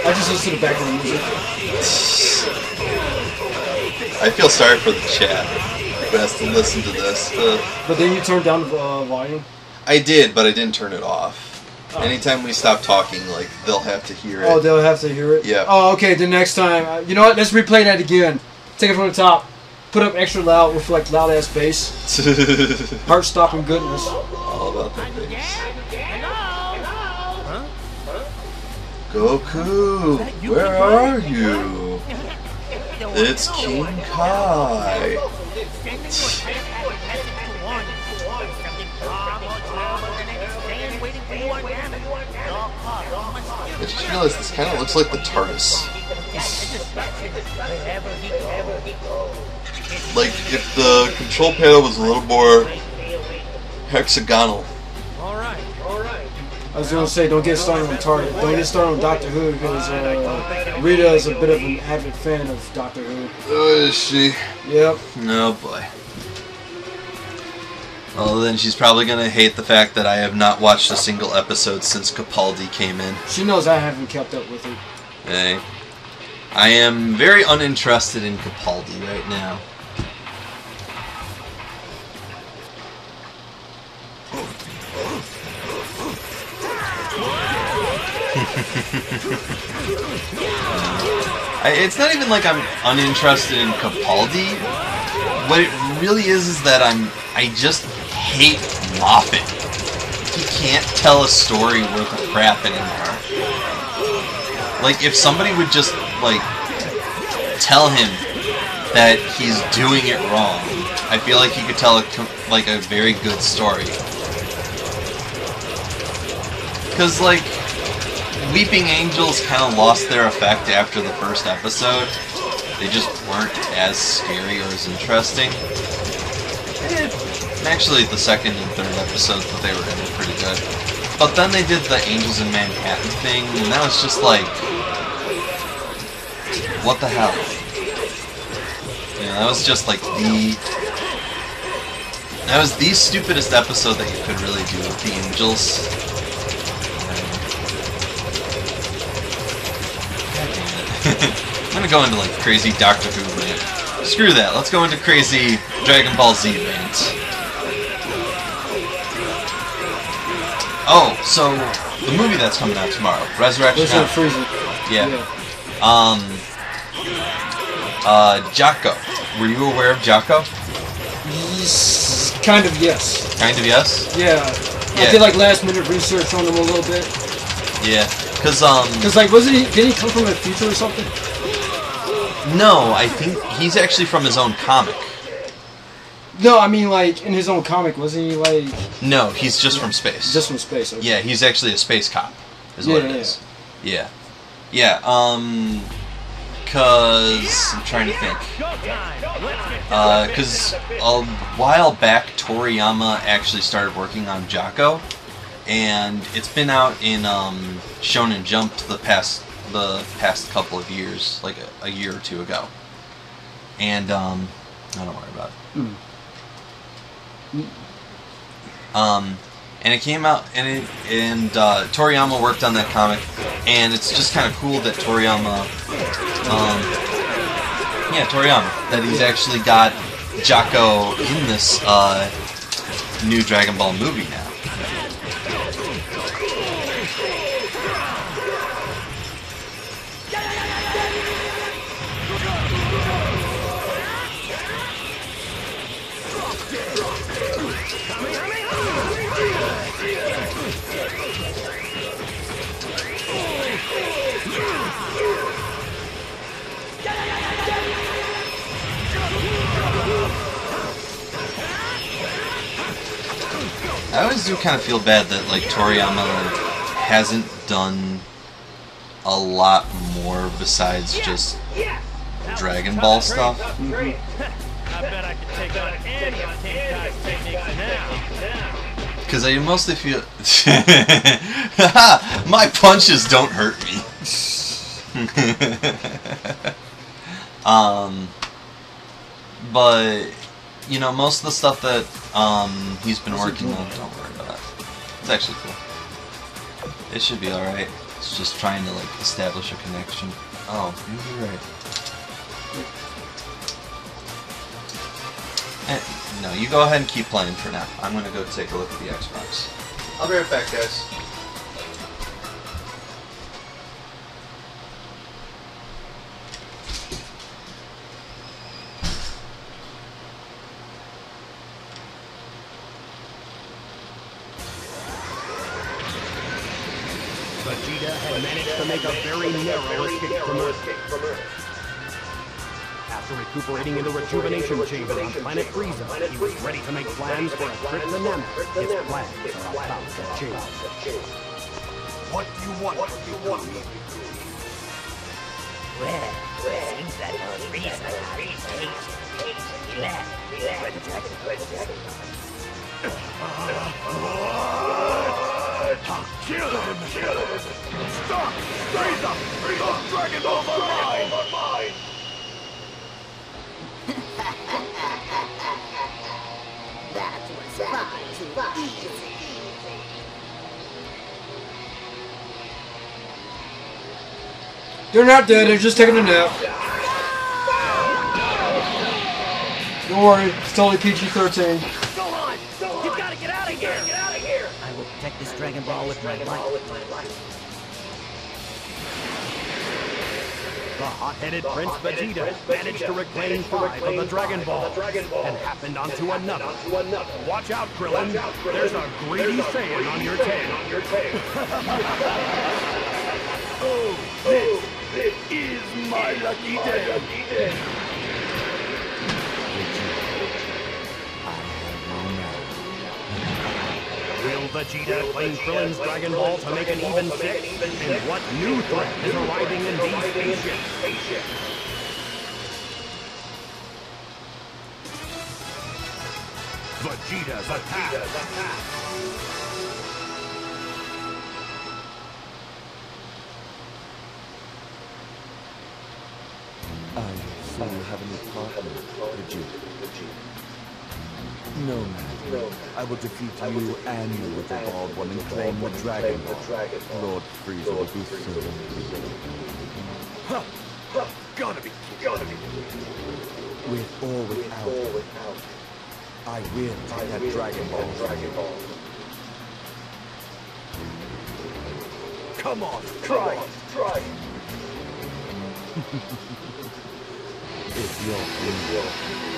I just listen to the background music. I feel sorry for the chat who has to listen to this. But then you turned down the volume? I did, but I didn't turn it off. Oh. Anytime we stop talking, like, they'll have to hear it. Oh, they'll have to hear it? Yeah. Oh, okay, the next time. You know what? Let's replay that again. Take it from the top. Put up extra loud with, like, loud-ass bass. Heart-stopping goodness. All about the bass. Goku, where are you? It's King Kai. I just realized this kind of looks like the TARDIS. Like if the control panel was a little more hexagonal. I was gonna say, don't get started on Target. Don't get started on Doctor Who because Rita is a bit of an avid fan of Doctor Who. Oh, is she? Yep. Oh boy. Well, then she's probably gonna hate the fact that I have not watched a single episode since Capaldi came in. She knows I haven't kept up with it. Hey. I am very uninterested in Capaldi right now. It's not even like I'm uninterested in Capaldi. What it really is that I just hate Moffat. He can't tell a story worth of crap anymore. Like, if somebody would just, like, tell him that he's doing it wrong, I feel like he could tell a very good story. Because, like, Weeping Angels kind of lost their effect after the first episode. They just weren't as scary or as interesting. Actually, the second and third episodes that they were in were pretty good. But then they did the Angels in Manhattan thing, and that was just like... what the hell? You know, that was just like the... that was the stupidest episode that you could really do with the Angels. I'm gonna go into like crazy Doctor Who rant. Screw that, let's go into crazy Dragon Ball Z rant. Oh, so the movie that's coming out tomorrow, Resurrection. Yeah. Jocko. Were you aware of Jocko? Yes, kind of yes. Kind of yes? Yeah. I did like last minute research on him a little bit. Yeah. Cause like didn't he come from the future or something? No, I think he's actually from his own comic. No, I mean like in his own comic, wasn't he like? No, he's just from space. Just from space. Okay. Yeah, he's actually a space cop. Is what it is. Yeah. Yeah. Cause I'm trying to think. Cause a while back, Toriyama actually started working on Jocko, and it's been out in Shonen Jump the past couple of years, like a year or two ago. And don't worry about it. And it came out, and Toriyama worked on that comic, and it's just kind of cool that Toriyama, that he's actually got Jocko in this new Dragon Ball movie now. I always do kind of feel bad that like Toriyama hasn't done a lot more besides just Dragon Ball stuff. I bet I can take on any of Tenkai's techniques now. Because I mostly feel... my punches don't hurt me. But, you know, most of the stuff that he's been working on, don't worry about it. It's actually cool. It should be alright. It's just trying to, like, establish a connection. Oh, you're right. No, you go ahead and keep playing for now. I'm gonna go take a look at the Xbox. I'll be right back, guys. Vegeta had managed to make a very narrow escape from Earth. After recuperating in the rejuvenation chamber on planet Frieza, he was ready to make plans for a trip to Namek. His plans are about to change. What do you want from me? Well, seems that Frieza left. Kill him! Stop! Frieza! Those Dragon Balls are mine! That was far too easy. They're not dead, they're just taking a nap. Don't worry, it's totally PG-13. Go on! You gotta get out of here! I will protect this Dragon Ball with my life. The hot-headed Prince Vegeta managed to reclaim 5 of the Dragon Balls and happened onto another. Watch out, Krillin. There's a greedy Saiyan on your tail. Oh, this is my lucky day. Will Vegeta claim Krillin's Dragon Ball to make an even 6? And what new threat is arriving in these spaceships? Vegeta's attack! I see you have a new partner, Vegeta. No matter. I will defeat you and you with the bald one and claim the Dragon Ball. Lord Frieza will be soon. Gotta be. With or without, I will take that Dragon Ball. Come on, try. It's your dream.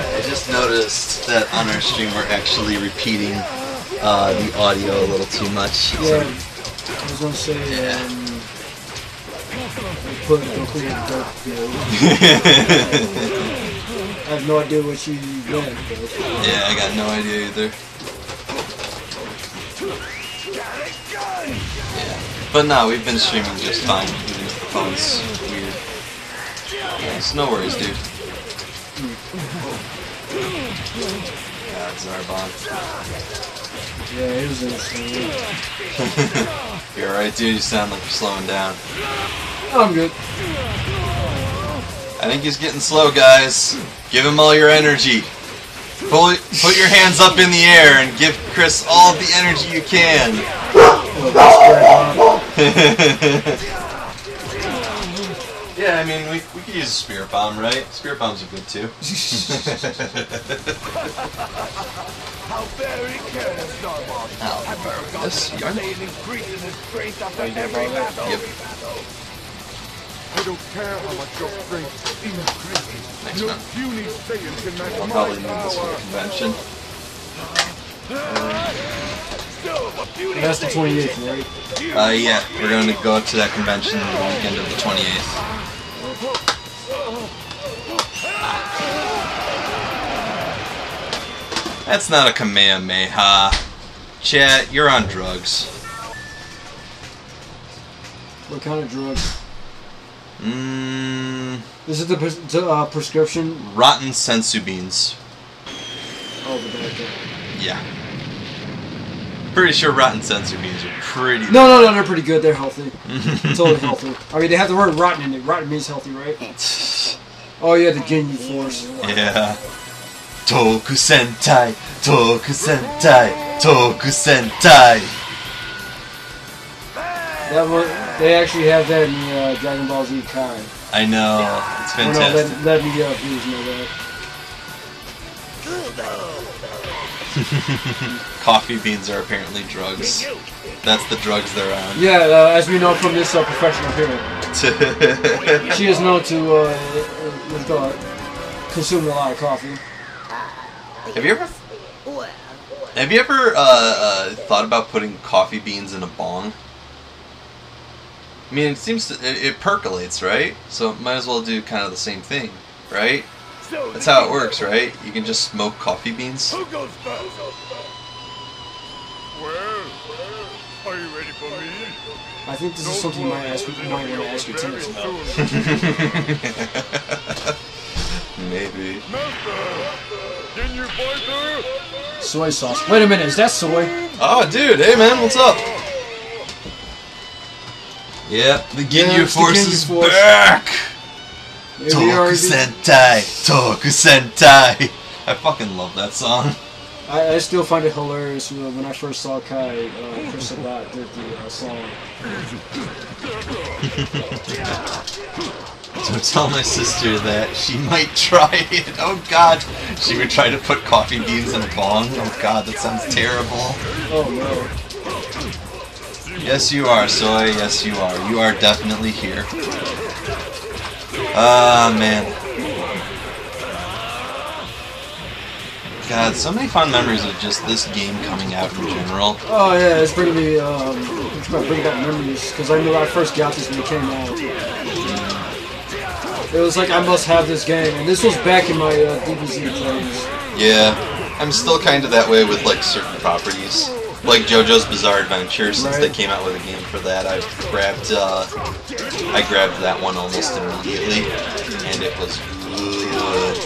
I just noticed that on our stream we're actually repeating the audio a little too much. Yeah, I was gonna say, put Goku in the dark field. I have no idea what you meant, but... Yeah, I got no idea either. Yeah, but no, we've been streaming just fine, even if the phone's weird. Yeah, it's no worries, dude. God, Zarbon. Yeah, it was insane. You're alright, dude. You sound like you're slowing down. I'm good. I think he's getting slow, guys. Give him all your energy. Put your hands up in the air and give Chris all the energy you can. Yeah, I mean, we could use a Spirit Bomb, right? Spirit Bombs are good, too. How very careless, Zarbon. Have you forgotten that Saiyan increases his strength after every battle? Yep. I don't care how much your strength increases. Next No one. puny Saiyan can match I'll my probably need this for power. the convention. Still, a puny That's the Saiyan 28th, right? Yeah, we're going to go to that convention the weekend of the 28th. That's not a Kamehameha. Chat, you're on drugs. What kind of drug? Is it the prescription? Rotten sensu beans. Oh, the bad guy. Yeah. Pretty sure rotten sensu beans are pretty... No, they're pretty good. They're healthy. Totally healthy. I mean, they have the word rotten in it. Rotten means healthy, right? Oh, yeah, the Ginyu Force. Yeah. Toku Sentai, Toku Sentai, Toku Sentai. That one, they actually have that in the Dragon Ball Z Kai. I know, it's Oh, no, fantastic. let me please know that. Coffee beans are apparently drugs. That's the drugs they're on. Yeah, as we know from this professional here, she is known to consume a lot of coffee. Have you ever thought about putting coffee beans in a bong? I mean, it seems to, it percolates, right? So might as well do kind of the same thing, right? That's how it works, right? You can just smoke coffee beans. Who goes first? Well, are you ready for me? I think this is something you might want to ask your tenants about. Maybe. Can you fight her? Soy sauce. Wait a minute, is that soy? Oh, dude, hey man, what's up? Yep, the Ginyu Force is back! Toku Sentai! Toku Sentai! I fucking love that song. I still find it hilarious when I first saw Kai, Chris Sabat did the song. Don't tell my sister that. She might try it. Oh god. She would try to put coffee beans in a bong. Oh god, that sounds terrible. Oh no. Yes you are, Soy. Yes you are. You are definitely here. Ah, man. God, so many fond memories of just this game coming out in general. Oh yeah, it's bringing me, it's bringing back memories, because I remember I first got this when it came out. It was like, I must have this game, and this was back in my DBZ plays. Yeah, I'm still kind of that way with like certain properties. Like JoJo's Bizarre Adventure, since they came out with a game for that, I grabbed that one almost immediately, and it was good.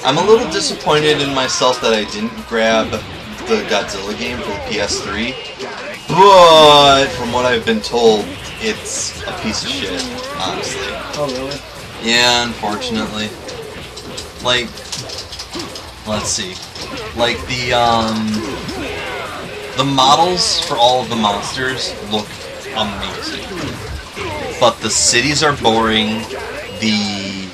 I'm a little disappointed in myself that I didn't grab the Godzilla game for the PS3, but from what I've been told, it's a piece of shit, honestly. Oh, really? Yeah, unfortunately. Like, let's see. Like, the models for all of the monsters look amazing. But the cities are boring, the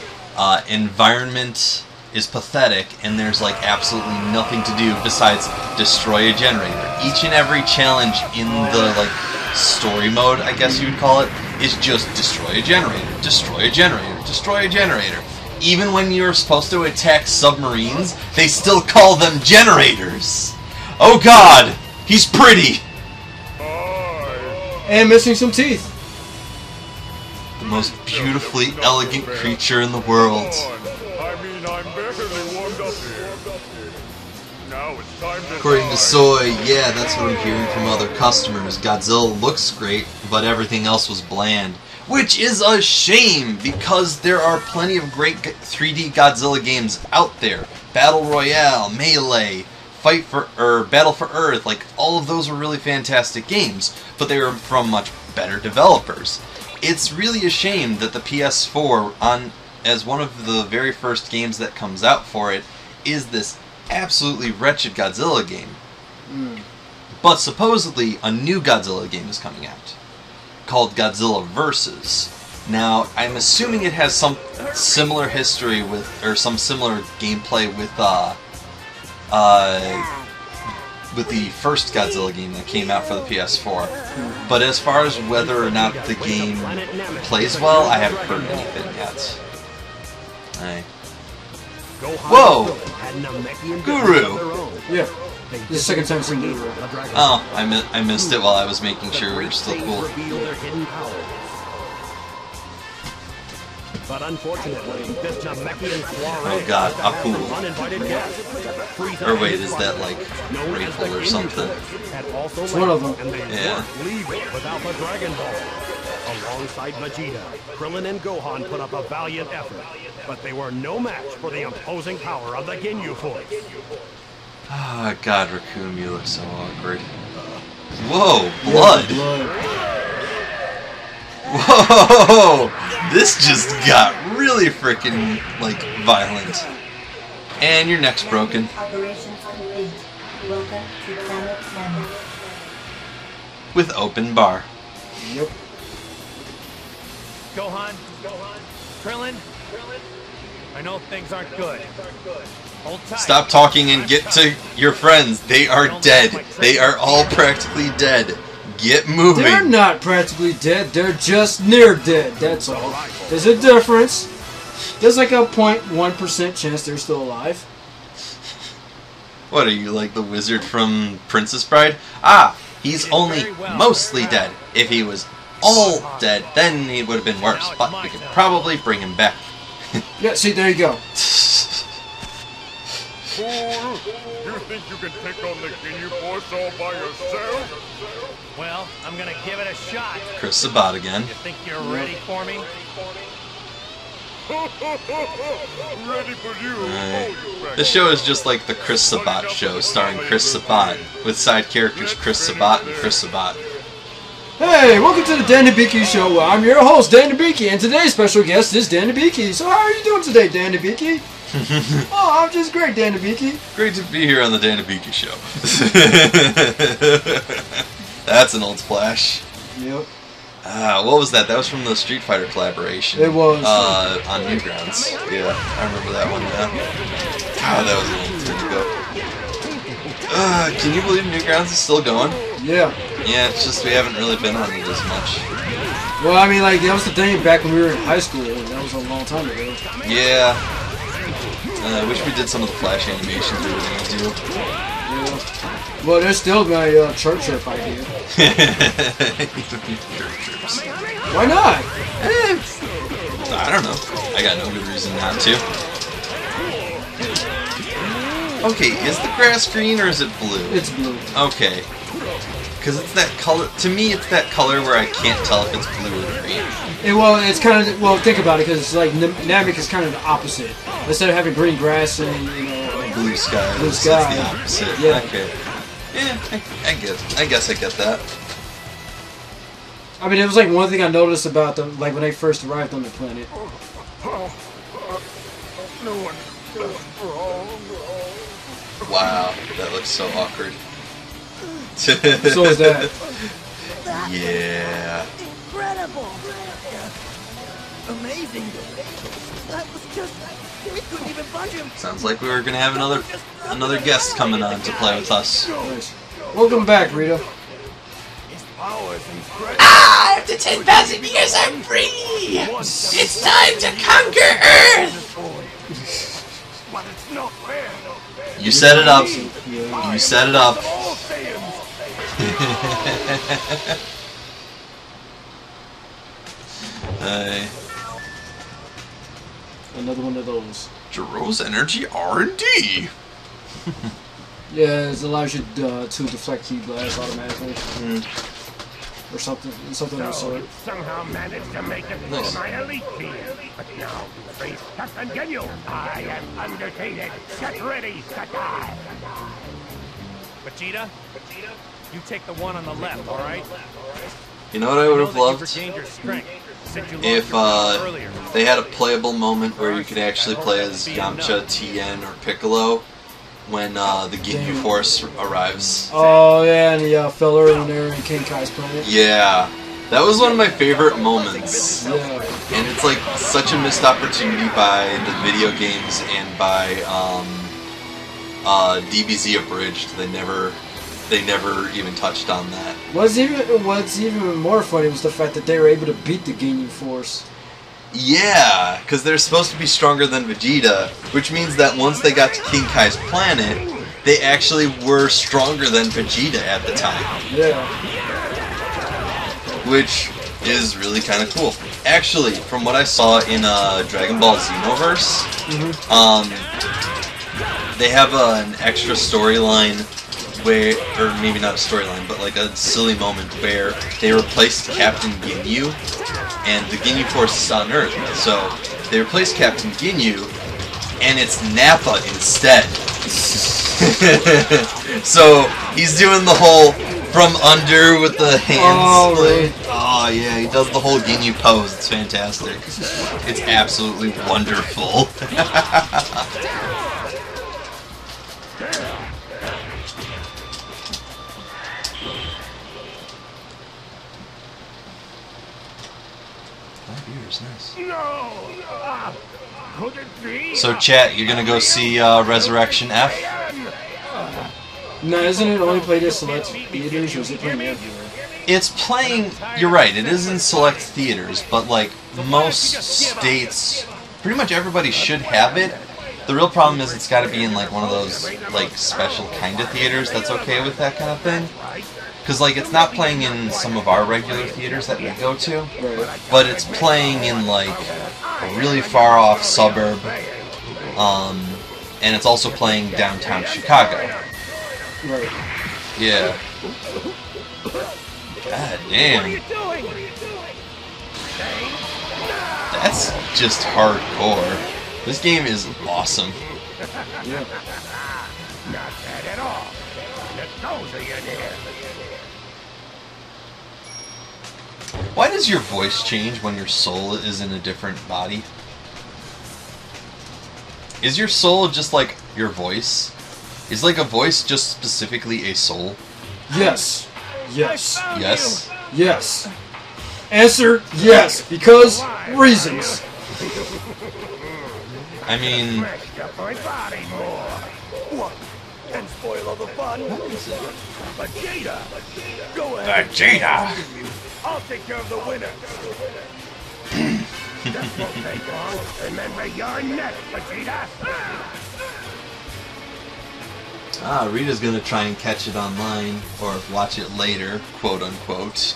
environment is pathetic, and there's like absolutely nothing to do besides destroy a generator. Each and every challenge in the like story mode, I guess you would call it, is just destroy a generator, destroy a generator, destroy a generator. Even when you're supposed to attack submarines, they still call them generators. Oh god, he's pretty! And missing some teeth. The most beautifully elegant creature in the world. I'm barely warmed up here. Now it's time to According to Soy, yeah, that's what I'm hearing from other customers. Godzilla looks great, but everything else was bland. Which is a shame, because there are plenty of great 3D Godzilla games out there. Battle Royale, Melee, Battle for Earth, like, all of those were really fantastic games, but they were from much better developers. It's really a shame that the PS4, as one of the very first games that comes out for it, is this absolutely wretched Godzilla game. But supposedly a new Godzilla game is coming out, called Godzilla Versus. Now, I'm assuming it has some similar history with, or some similar gameplay with the first Godzilla game that came out for the PS4. But as far as whether or not the game plays well, I haven't heard anything yet. Whoa! Guru! Yeah. This is the second time seeing Guru. Oh, I missed it while I was making sure we were still cool. But unfortunately, this Namekian soiree... Oh god, Apu. Or wait, is that like Grateful or something? It's one of them. Yeah. Leave it without the Dragon Ball. Alongside Vegeta, Krillin and Gohan put up a valiant effort, but they were no match for the imposing power of the Ginyu Force. Ah, god, Raccoon, you look so awkward. Whoa, blood! Whoa! This just got really frickin' like violent. And your neck's broken. Operations complete. Welcome to Planet Namek. With open bar. Yep. Gohan, Krillin, I know things aren't good. Hold tight. Stop talking and get to your friends. They are dead. They are all practically dead. Get moving. They're not practically dead, they're just near dead, that's all. There's a difference. There's like a 0.1% chance they're still alive. What are you, like the wizard from Princess Bride? Ah, he's only mostly dead. If he was all dead, then he would have been worse, but we could probably bring him back. Yeah, see, there you go. fool! You think you can take on the Ginyu Force all by yourself? Well, I'm gonna give it a shot. Chris Sabat again. You think you're ready for me? Ready for you. This show is just like the Chris Sabat show, starring Chris Sabat, with side characters Chris Sabat and Chris Sabat. Hey, welcome to the Dan Hibiki Show. I'm your host, Dan Hibiki, and today's special guest is Dan Hibiki. So how are you doing today, Dan Hibiki? Oh, I'm just great, Dan Hibiki. Great to be here on the Dan Hibiki Show. That's an old splash. Yep. What was that? That was from the Street Fighter collaboration. It was. On Newgrounds. Yeah, I remember that one now. God, that was a long time ago. Can you believe Newgrounds is still going? Yeah. Yeah, it's just we haven't really been on it as much. Well, I mean, like, that was the thing back when we were in high school. That was a long time ago. Yeah. I wish we did some of the Flash animations we were going to do. Yeah. Well, there's still my church trip idea. Why not? I don't know. I got no good reason not to. Okay, is the grass green or is it blue? It's blue. Okay. Because it's that color, to me it's that color where I can't tell if it's blue or green. Well, it's kind of, well, think about it, because like Namek is kind of the opposite. Instead of having green grass and, you know, Blue sky. Blue That's sky. the opposite. Yeah. Okay. Yeah, I guess I get that. I mean, it was like one thing I noticed about them, like when they first arrived on the planet. No one does wrong. Wow, that looks so awkward. So is that. Yeah. Incredible. Amazing. That was just... We couldn't even punch him. Sounds like we were gonna have another guest coming on to play with us. Nice. Welcome back, Rita. His power is incredible. After 10,000 years, I'm free! It's time to conquer Earth! But it's not fair. You set it up. You set it up. All Saiyans. Another one of those. Jiro's Energy R&D. Yeah, it allows you to deflect key blast automatically. Or something of the sort. You somehow managed to make it through my elite team. But now you face Captain Ginyu. I am undefeated. Get ready to die. Vegeta, you take the one on the left, all right? You know what I would have loved? If earlier. they had a playable moment where you could actually play as Yamcha, Tien, or Piccolo when the Ginyu Force arrives. Oh, yeah, and the filler in there in King Kai's planet. Yeah, that was one of my favorite moments. Yeah. And it's like such a missed opportunity by the video games and by DBZ Abridged. They never even touched on that. What's even more funny was the fact that they were able to beat the Ginyu Force. Yeah, because they're supposed to be stronger than Vegeta, which means that once they got to King Kai's planet, they actually were stronger than Vegeta at the time. Yeah. Which is really kind of cool. Actually, from what I saw in Dragon Ball Xenoverse, they have an extra storyline where, or maybe not a storyline, but like a silly moment where they replaced Captain Ginyu, and the Ginyu Force is on Earth, so they replaced Captain Ginyu, and it's Nappa instead. So he's doing the whole from under with the hands. Oh, really? Oh yeah, he does the whole Ginyu pose. It's fantastic. It's absolutely wonderful. Nice. No! Could it be? So, chat, you're gonna go see Resurrection F? No, isn't it only played at select theaters, or is it playing everywhere? It's playing, you're right, it is in select theaters, but like most states, pretty much everybody should have it. The real problem is it's gotta be in like one of those like special kind of theaters that's okay with that kind of thing. Because, like, it's not playing in some of our regular theaters that we go to, but it's playing in, like, a really far-off suburb, and it's also playing downtown Chicago. Right. Yeah. God damn. That's just hardcore. This game is awesome. Yeah. Not bad at all. Let those of you there. Why does your voice change when your soul is in a different body? Is your soul just like your voice? Is like a voice just specifically a soul? Yes. Yes. Yes? Yes. Answer, yes, because reasons. I mean... Rest up my body more. What? And spoil all the fun? Vegeta! Go ahead. Vegeta! I'll take care of the winner. That won't take long. Remember your neck, Vegeta. Ah, Rita's gonna try and catch it online, or watch it later, quote unquote.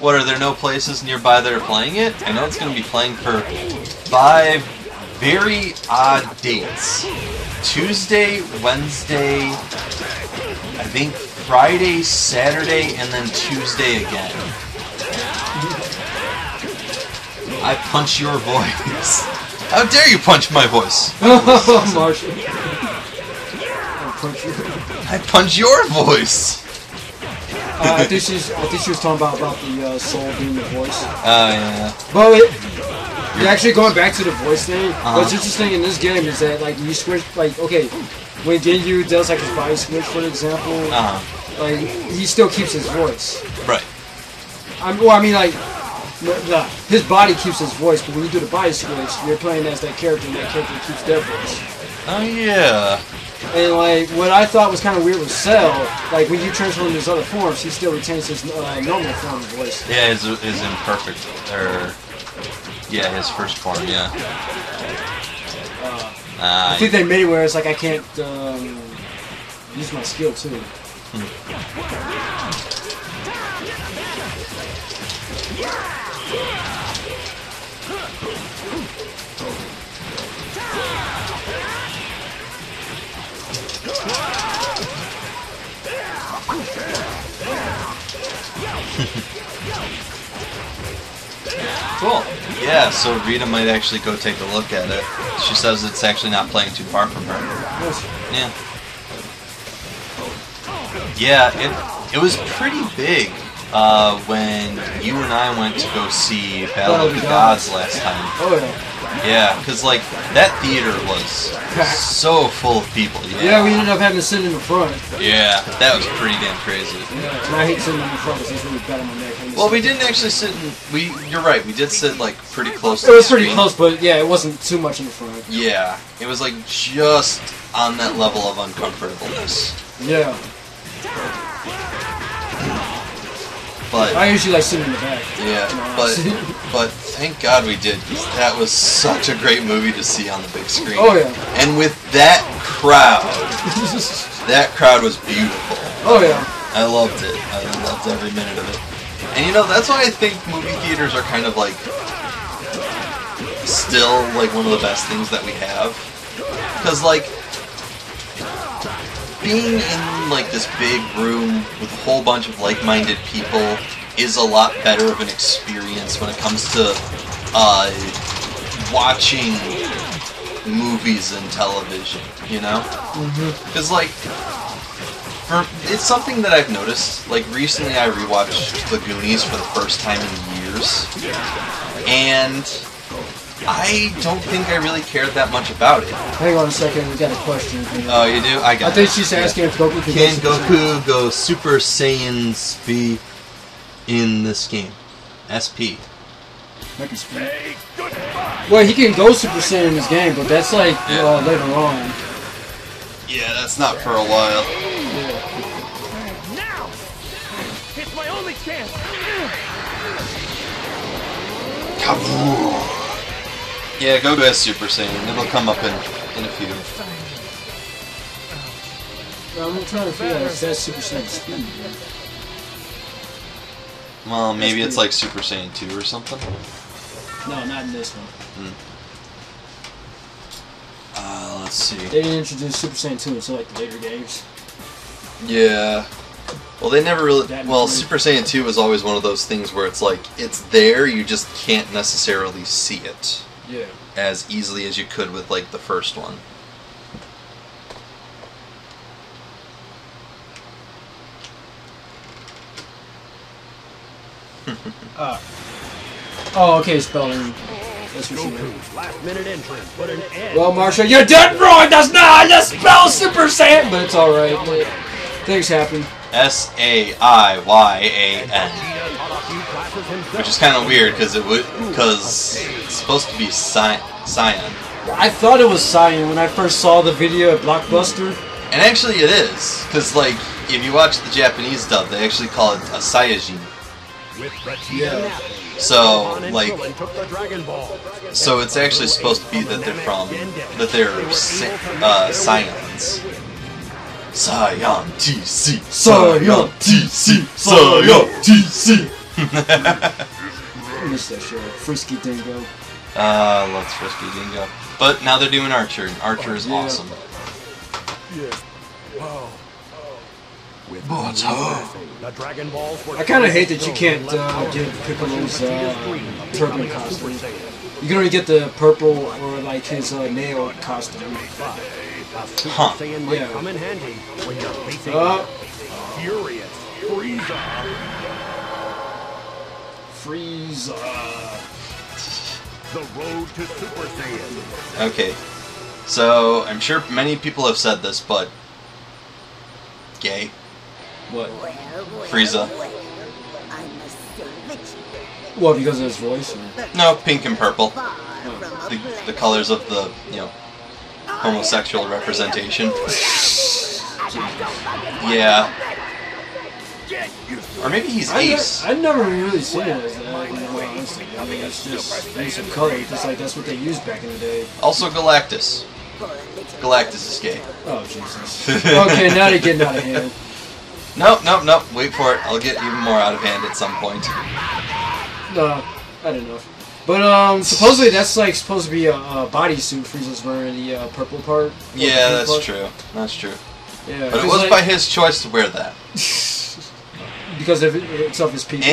What, are there no places nearby that are playing it? I know it's gonna be playing for 5 very odd dates. Tuesday, Wednesday, I think Friday, Saturday, and then Tuesday again. I punch your voice. How dare you punch my voice? Marshall. I punch your voice. I think she was talking about the soul being the voice. Oh yeah. But you're actually going back to the voice thing. What's interesting in this game is that like you switch, like okay, when Ginyu does like his body switch, for example, like he still keeps his voice. Right. I mean like. His body keeps his voice, but when you do the body switch, you're playing as that character, and that character keeps their voice. Oh yeah. And like, what I thought was kind of weird with Cell, like when you transform into his other forms, he still retains his normal form of voice. Yeah, his imperfect, or yeah, his first form. Yeah. I think they made it where it's like I can't use my skill too. Cool. Yeah, so Rita might actually go take a look at it. She says it's actually not playing too far from her. Yeah. Yeah, it was pretty big when you and I went to go see Battle of the Gods last time. Oh yeah. Yeah, because like that theater was so full of people. Yeah, we ended up having to sit in the front. Yeah, that was pretty damn crazy. Yeah, and I hate sitting in the front because it's really bad on my neck. Well, we didn't actually sit in. You're right. We did sit like pretty close. It was pretty close, but yeah, it wasn't too much in the front. Yeah, it was like just on that level of uncomfortableness. Yeah. But I usually like sitting in the back. Yeah, but thank God we did, because that was such a great movie to see on the big screen. Oh yeah. And with that crowd was beautiful. Oh yeah. I loved it. I loved every minute of it. And you know, that's why I think movie theaters are kind of like still like one of the best things that we have. Because like being in like this big room with a whole bunch of like-minded people is a lot better of an experience when it comes to watching movies and television, you know? Because like it's something that I've noticed. Like recently I rewatched The Goonies for the first time in years, and I don't think I really cared that much about it. Hang on a second, we got a question. Oh, you do? I got it. I think she's asking if Goku can Goku go Super Saiyan speed in this game? SP. Hey, goodbye. Well, he can go Super Saiyan in this game, but that's like later on. Yeah, that's not for a while. Now! It's my only chance! Yeah, go to S Super Saiyan. It'll come up in a few. Well, I'm trying to figure out if that's Super Saiyan speed. Well, maybe it's like Super Saiyan 2 or something. No, not in this one. let's see. They didn't introduce Super Saiyan 2 until like the later games. Yeah. Well, they never really... That Well, included- Super Saiyan 2 was always one of those things where it's like, it's there, you just can't necessarily see it Yeah. as easily as you could with, like, the first one. Oh, okay, spelling. That's what you meant. Goku's last-minute entrance put an end. Well, Marshall, you're dead wrong! That's not how you spell Super Saiyan! But it's alright. Things happen. S-A-I-Y-A-N. Which is kind of weird, because it's supposed to be Cyan. I thought it was Saiyan when I first saw the video at Blockbuster. And actually it is, because, like, if you watch the Japanese dub, they actually call it a Saiyajin. Yeah. So, like, Took the Dragon Ball. so it's actually supposed to be that they're Saiyans. Saiyan TC, Saiyan TC, Saiyan TC. I miss that show. Frisky Dingo. I love Frisky Dingo. But now they're doing Archer, and Archer is Yeah. awesome. The Dragon Balls were I kind of hate that you can't get Piccolo's turban costume. You can only get the purple or like his nail costume. Huh. Saiyan might Yeah. come in handy when you're facing furious Frieza. Frieza. The road to Super Saiyan. Okay. So, I'm sure many people have said this, but... Gay. What? Frieza. What, because of his voice? Or? No, pink and purple. The colors of the, you know, homosexual representation. Yeah. Or maybe he's Ace. I've never really seen it as that, you know, honestly. I mean, it's just use of color, because like, that's what they used back in the day. Also Galactus. Galactus is gay. Oh, Jesus. Okay, now they're getting out of hand. Nope. Wait for it. I'll get even more out of hand at some point. No, I don't know. But supposedly that's like supposed to be a bodysuit. Frieza's wearing the purple part. Yeah, that's true. That's true. Yeah, But it was like, by his choice to wear that. because it's of his people.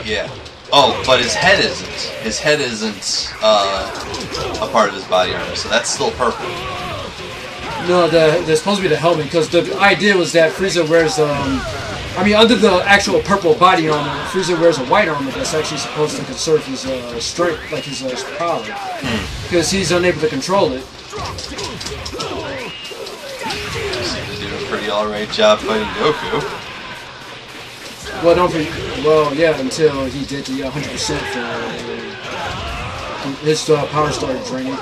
Yeah. Oh, but his head isn't. His head isn't a part of his body armor, so that's still purple. No, there's supposed to be the helmet, because the idea was that Frieza wears, I mean, under the actual purple body armor, Frieza wears a white armor that's actually supposed to conserve his strength, like his power, because he's unable to control it. Seems to do a pretty alright job fighting Goku. Well, yeah, until he did the 100% for his power started draining.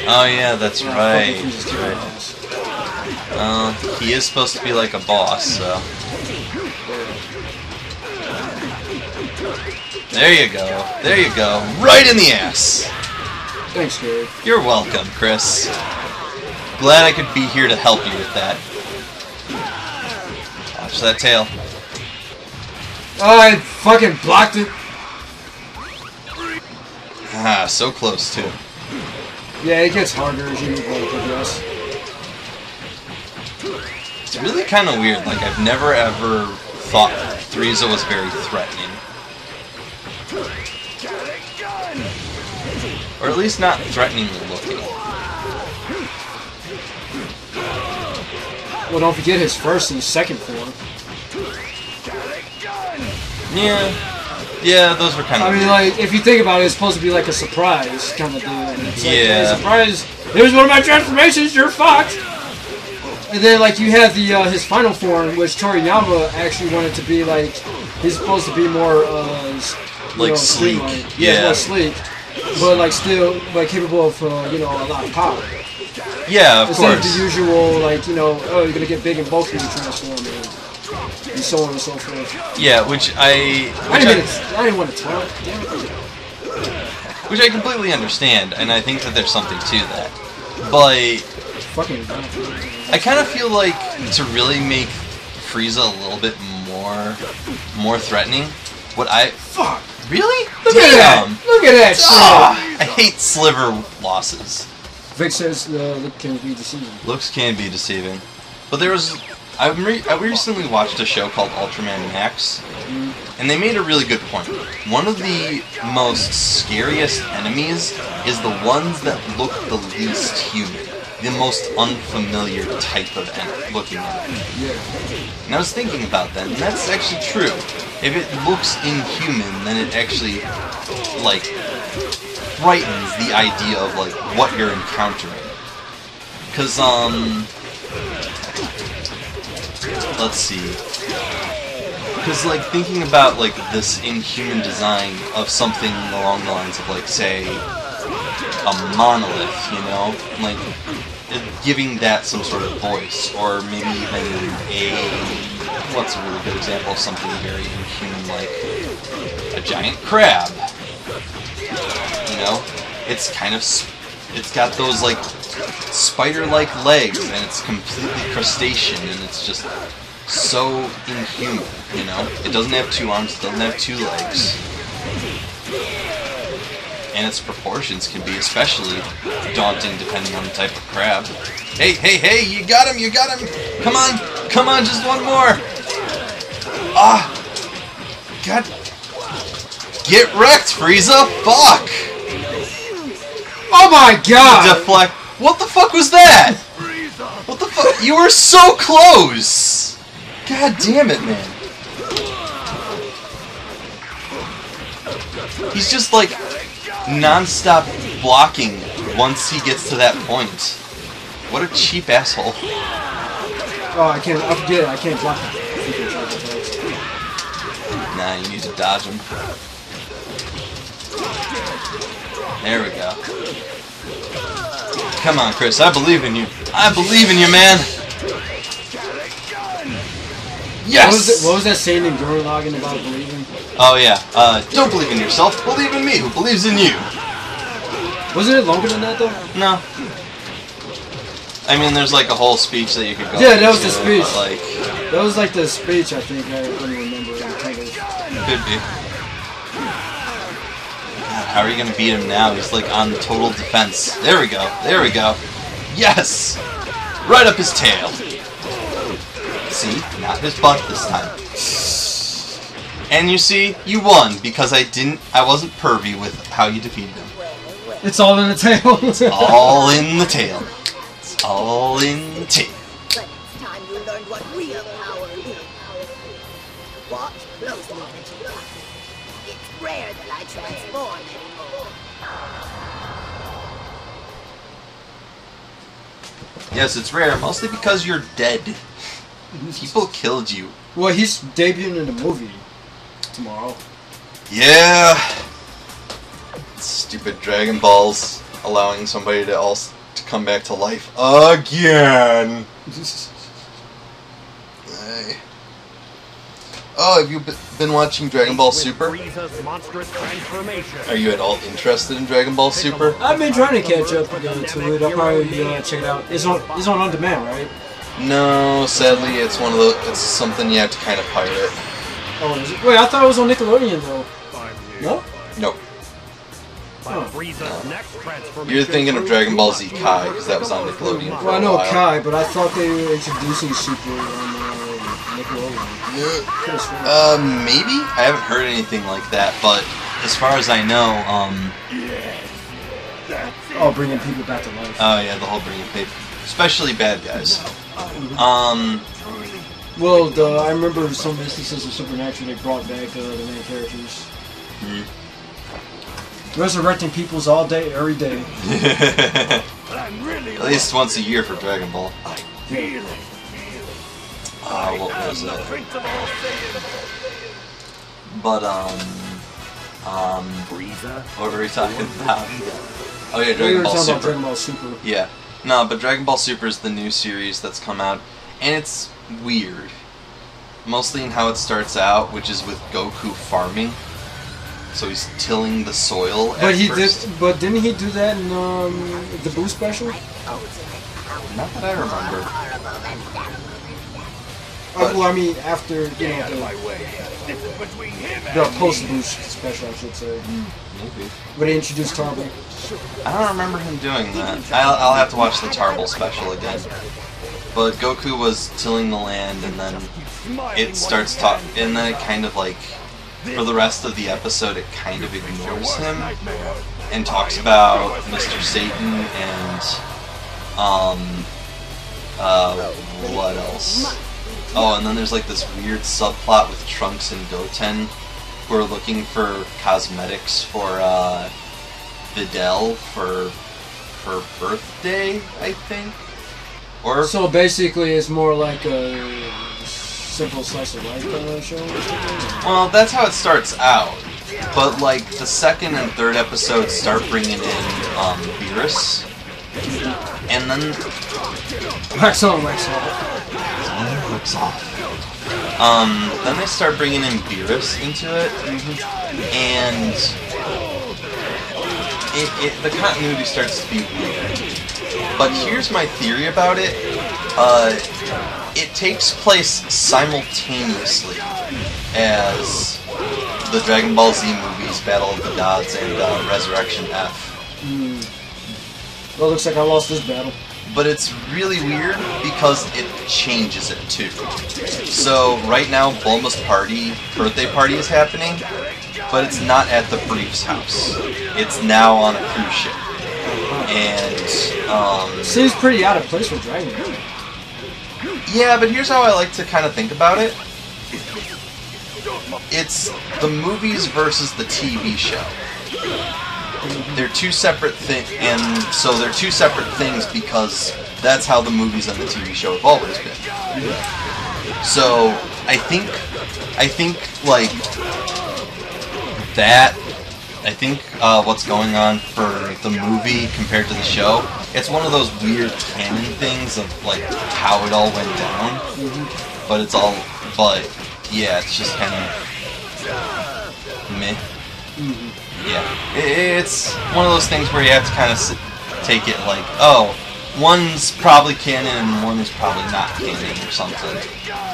Oh yeah, that's right. He is supposed to be like a boss, so... There you go. There you go. Right in the ass! Thanks, Carey. You're welcome, Chris. Glad I could be here to help you with that. Watch that tail. I fucking blocked it. Ah, so close too. Yeah, it gets harder as you move on, progress. It's really kind of weird. Like, I've never ever thought Frieza was very threatening. Or at least not threateningly looking. Well, don't forget his first and second form. Yeah, those were kind of I mean, weird. like, if you think about it, it's supposed to be like a surprise kind of deal. And it's like, Yeah. hey, surprise! Here's one of my transformations. You're fucked. And then, like, you have the his final form, which Toriyama actually wanted to be like. He's supposed to be more like sleek. streamlined. Yeah. More sleek, but like still like capable of you know, a lot of power. Yeah, of Instead of course. the usual, like, you know, oh, you're gonna get big and bulky to transform, and so on and so forth. Yeah, which I didn't want to tell it. which I completely understand, and I think that there's something to that. But Fucking. I kind of feel like to really make Frieza a little bit more threatening, what I Really? Look at that! Look at that shit! I hate sliver losses. Vic says look can be deceiving. Looks can be deceiving. But there was... I recently watched a show called Ultraman Max, and they made a really good point. One of the most scariest enemies is the ones that look the least human. The most unfamiliar type of looking enemy. And I was thinking about that, and that's actually true. If it looks inhuman, then it actually, like, frightens the idea of, like, what you're encountering. Because, let's see. Because, like, thinking about, like, this inhuman design of something along the lines of, like, say, a monolith, you know? Like, giving that some sort of voice, or maybe even what's a really good example of something very inhuman, like a giant crab. You know? It's kind of, it's got those, like, spider-like legs, and it's completely crustacean, and it's just so inhuman, you know? It doesn't have 2 arms, it doesn't have 2 legs. And its proportions can be especially daunting depending on the type of crab. Hey, hey, hey, you got him, you got him! Come on, just one more! Ah! God! Get wrecked, Frieza! Fuck! Oh my god! Deflect. What the fuck was that? What the fuck? You were so close! God damn it, man. He's just like non-stop blocking once he gets to that point. What a cheap asshole. Oh, I forget it, I can't block him. Nah, you need to dodge him. There we go. Come on, Chris, I believe in you. I believe in you, man. Yes! What was that saying in Gurren Lagann about believing? Oh yeah, don't believe in yourself, believe in me who believes in you. Wasn't it longer than that though? No. I mean, there's like a whole speech that you could go Yeah, that was the speech. Like, that was like the speech, I think, I don't remember. Could be. God, how are you gonna beat him now? He's like on the total defense. There we go, there we go. Yes! Right up his tail. See? Not his butt this time. And you see, you won, because I wasn't pervy with how you defeated him. It's all in the tail. It's all in the tail. It's all in the tail. But it's time you learned what real power is. Watch closely, Vegeta. It's rare that I transform anymore. Yes, it's rare, mostly because you're dead. People killed you. Well, he's debuting in the movie tomorrow. Yeah. Stupid Dragon Balls allowing somebody to come back to life again. Hey. Oh, have you been watching Dragon Ball Super? Are you at all interested in Dragon Ball Super? I've been trying to catch up again to it. I'll probably check it out. It's on demand, right? No, sadly, it's one of the. It's something you have to kind of pirate. Oh, is it? Wait, I thought it was on Nickelodeon though. No? Nope. No. You're thinking of Dragon Ball Z Kai, because that was on Nickelodeon for Well, I a know while. Kai, but I thought they were introducing Super on Nickelodeon. Maybe? I haven't heard anything like that, but as far as I know, Oh, bringing people back to life. Oh yeah, the whole bringing people, especially bad guys. Well, I remember some instances of Supernatural, they brought back the main characters. Resurrecting peoples all day, every day. At least once a year for Dragon Ball. What was it? But, what were we talking about? Oh yeah, Dragon Ball Super. Dragon Ball Super. Yeah. No, but Dragon Ball Super is the new series that's come out, and it's weird. Mostly in how it starts out, which is with Goku farming. So he's tilling the soil at first. But didn't he do that in the Boo special? Not that I remember. well, I mean, after, you know, the post-boost special, I should say. Where they introduced Tarble. I don't remember him doing that. I'll have to watch the Tarble special again. But Goku was tilling the land, and then it starts talking, and then it kind of like, for the rest of the episode, it kind of ignores him and talks about Mr. Satan and what else? Oh, and then there's like this weird subplot with Trunks and Goten who are looking for cosmetics for Videl for her birthday, I think. Or so basically, it's more like a simple slice of life kind of show. Well, that's how it starts out. But like the second and third episodes start bringing in Beerus, and then wax on, wax off. Then they start bringing in Beerus into it, and the continuity starts to be weird. But here's my theory about it. It takes place simultaneously as the Dragon Ball Z movies, Battle of the Gods, and Resurrection F. Well, looks like I lost this battle. But it's really weird because it changes it too. So right now, Bulma's birthday party is happening, but it's not at the Brief's house. It's now on a cruise ship. And seems pretty out of place for Dragon Ball. Yeah, but here's how I like to kind of think about it. It's the movies versus the TV show. They're two separate things, and so they're two separate things because that's how the movies and the TV show have always been. So I think like that. I think what's going on for the movie compared to the show, it's one of those weird canon things of like how it all went down. But it's all, but yeah, it's just kind of meh. Yeah, it's one of those things where you have to kind of take it like, oh, one's probably canon and one is probably not canon or something.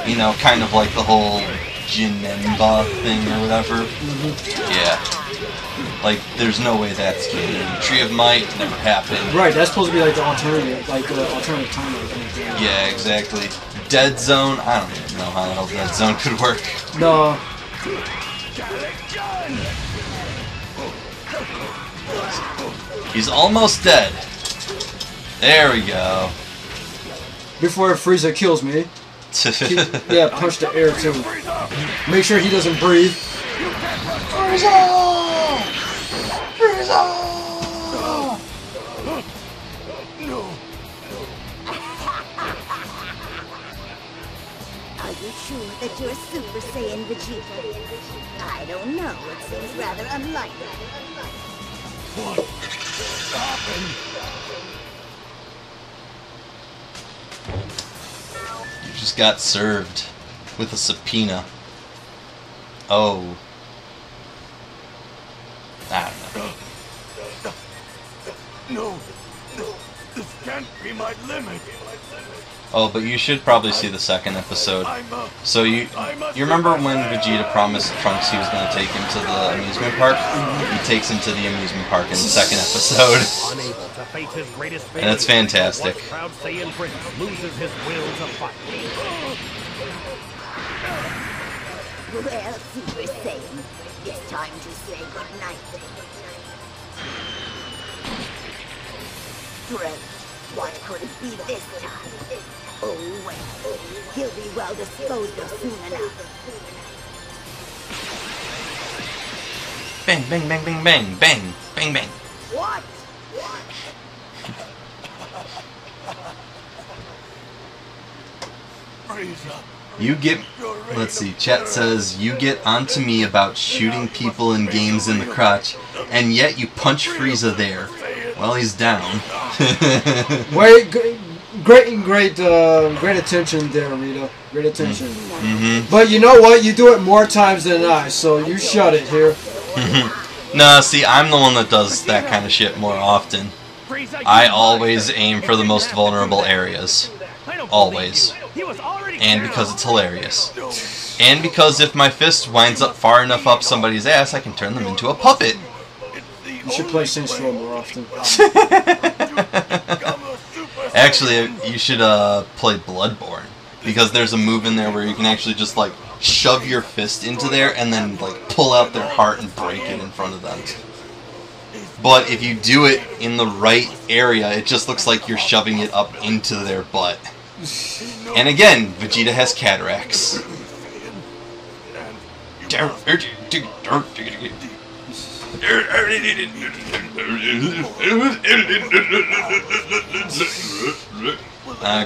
You know, kind of like the whole Jinemba thing or whatever. Yeah. Like, there's no way that's canon. Tree of Might never happened. Right, that's supposed to be like the alternative, alternative timeline kind of thing. Yeah, exactly. Dead Zone, I don't even know how the hell Dead Zone could work. No. He's almost dead. There we go. Before Frieza kills me. Yeah, punch the air too. Make sure he doesn't breathe. Frieza! Frieza! Are you sure that you're Super Saiyan Vegeta? I don't know. It seems rather unlikely. What happened? You just got served with a subpoena. Oh. I don't know. No, this can't be my limit. Oh, but you should probably see the second episode. So you remember when Vegeta promised Trunks he was going to take him to the amusement park? He takes him to the amusement park in the second episode. And it's fantastic. Proud Saiyan Prince loses his will to fight. Well, Super Saiyan, it's time to say goodnight. Great. What could it be this time? Oh, well. He'll be well disposed of soon enough. Bang, bang, bang, bang, bang, bang, bang, bang. What? You get, let's see, chat says, you get onto me about shooting people in games in the crotch, and yet you punch Frieza there. Well, he's down. Wait, great attention there, Rita. Great attention. But you know what? You do it more times than I, so you shut it here. Nah, see, I'm the one that does that kind of shit more often. I always aim for the most vulnerable areas. always. And because it's hilarious. And because if my fist winds up far enough up somebody's ass, I can turn them into a puppet. You should play Saints Row more often. Actually, you should play Bloodborne. Because there's a move in there where you can actually just, like, shove your fist into there and then, like, pull out their heart and break it in front of them. But if you do it in the right area, it just looks like you're shoving it up into their butt. And again, Vegeta has cataracts.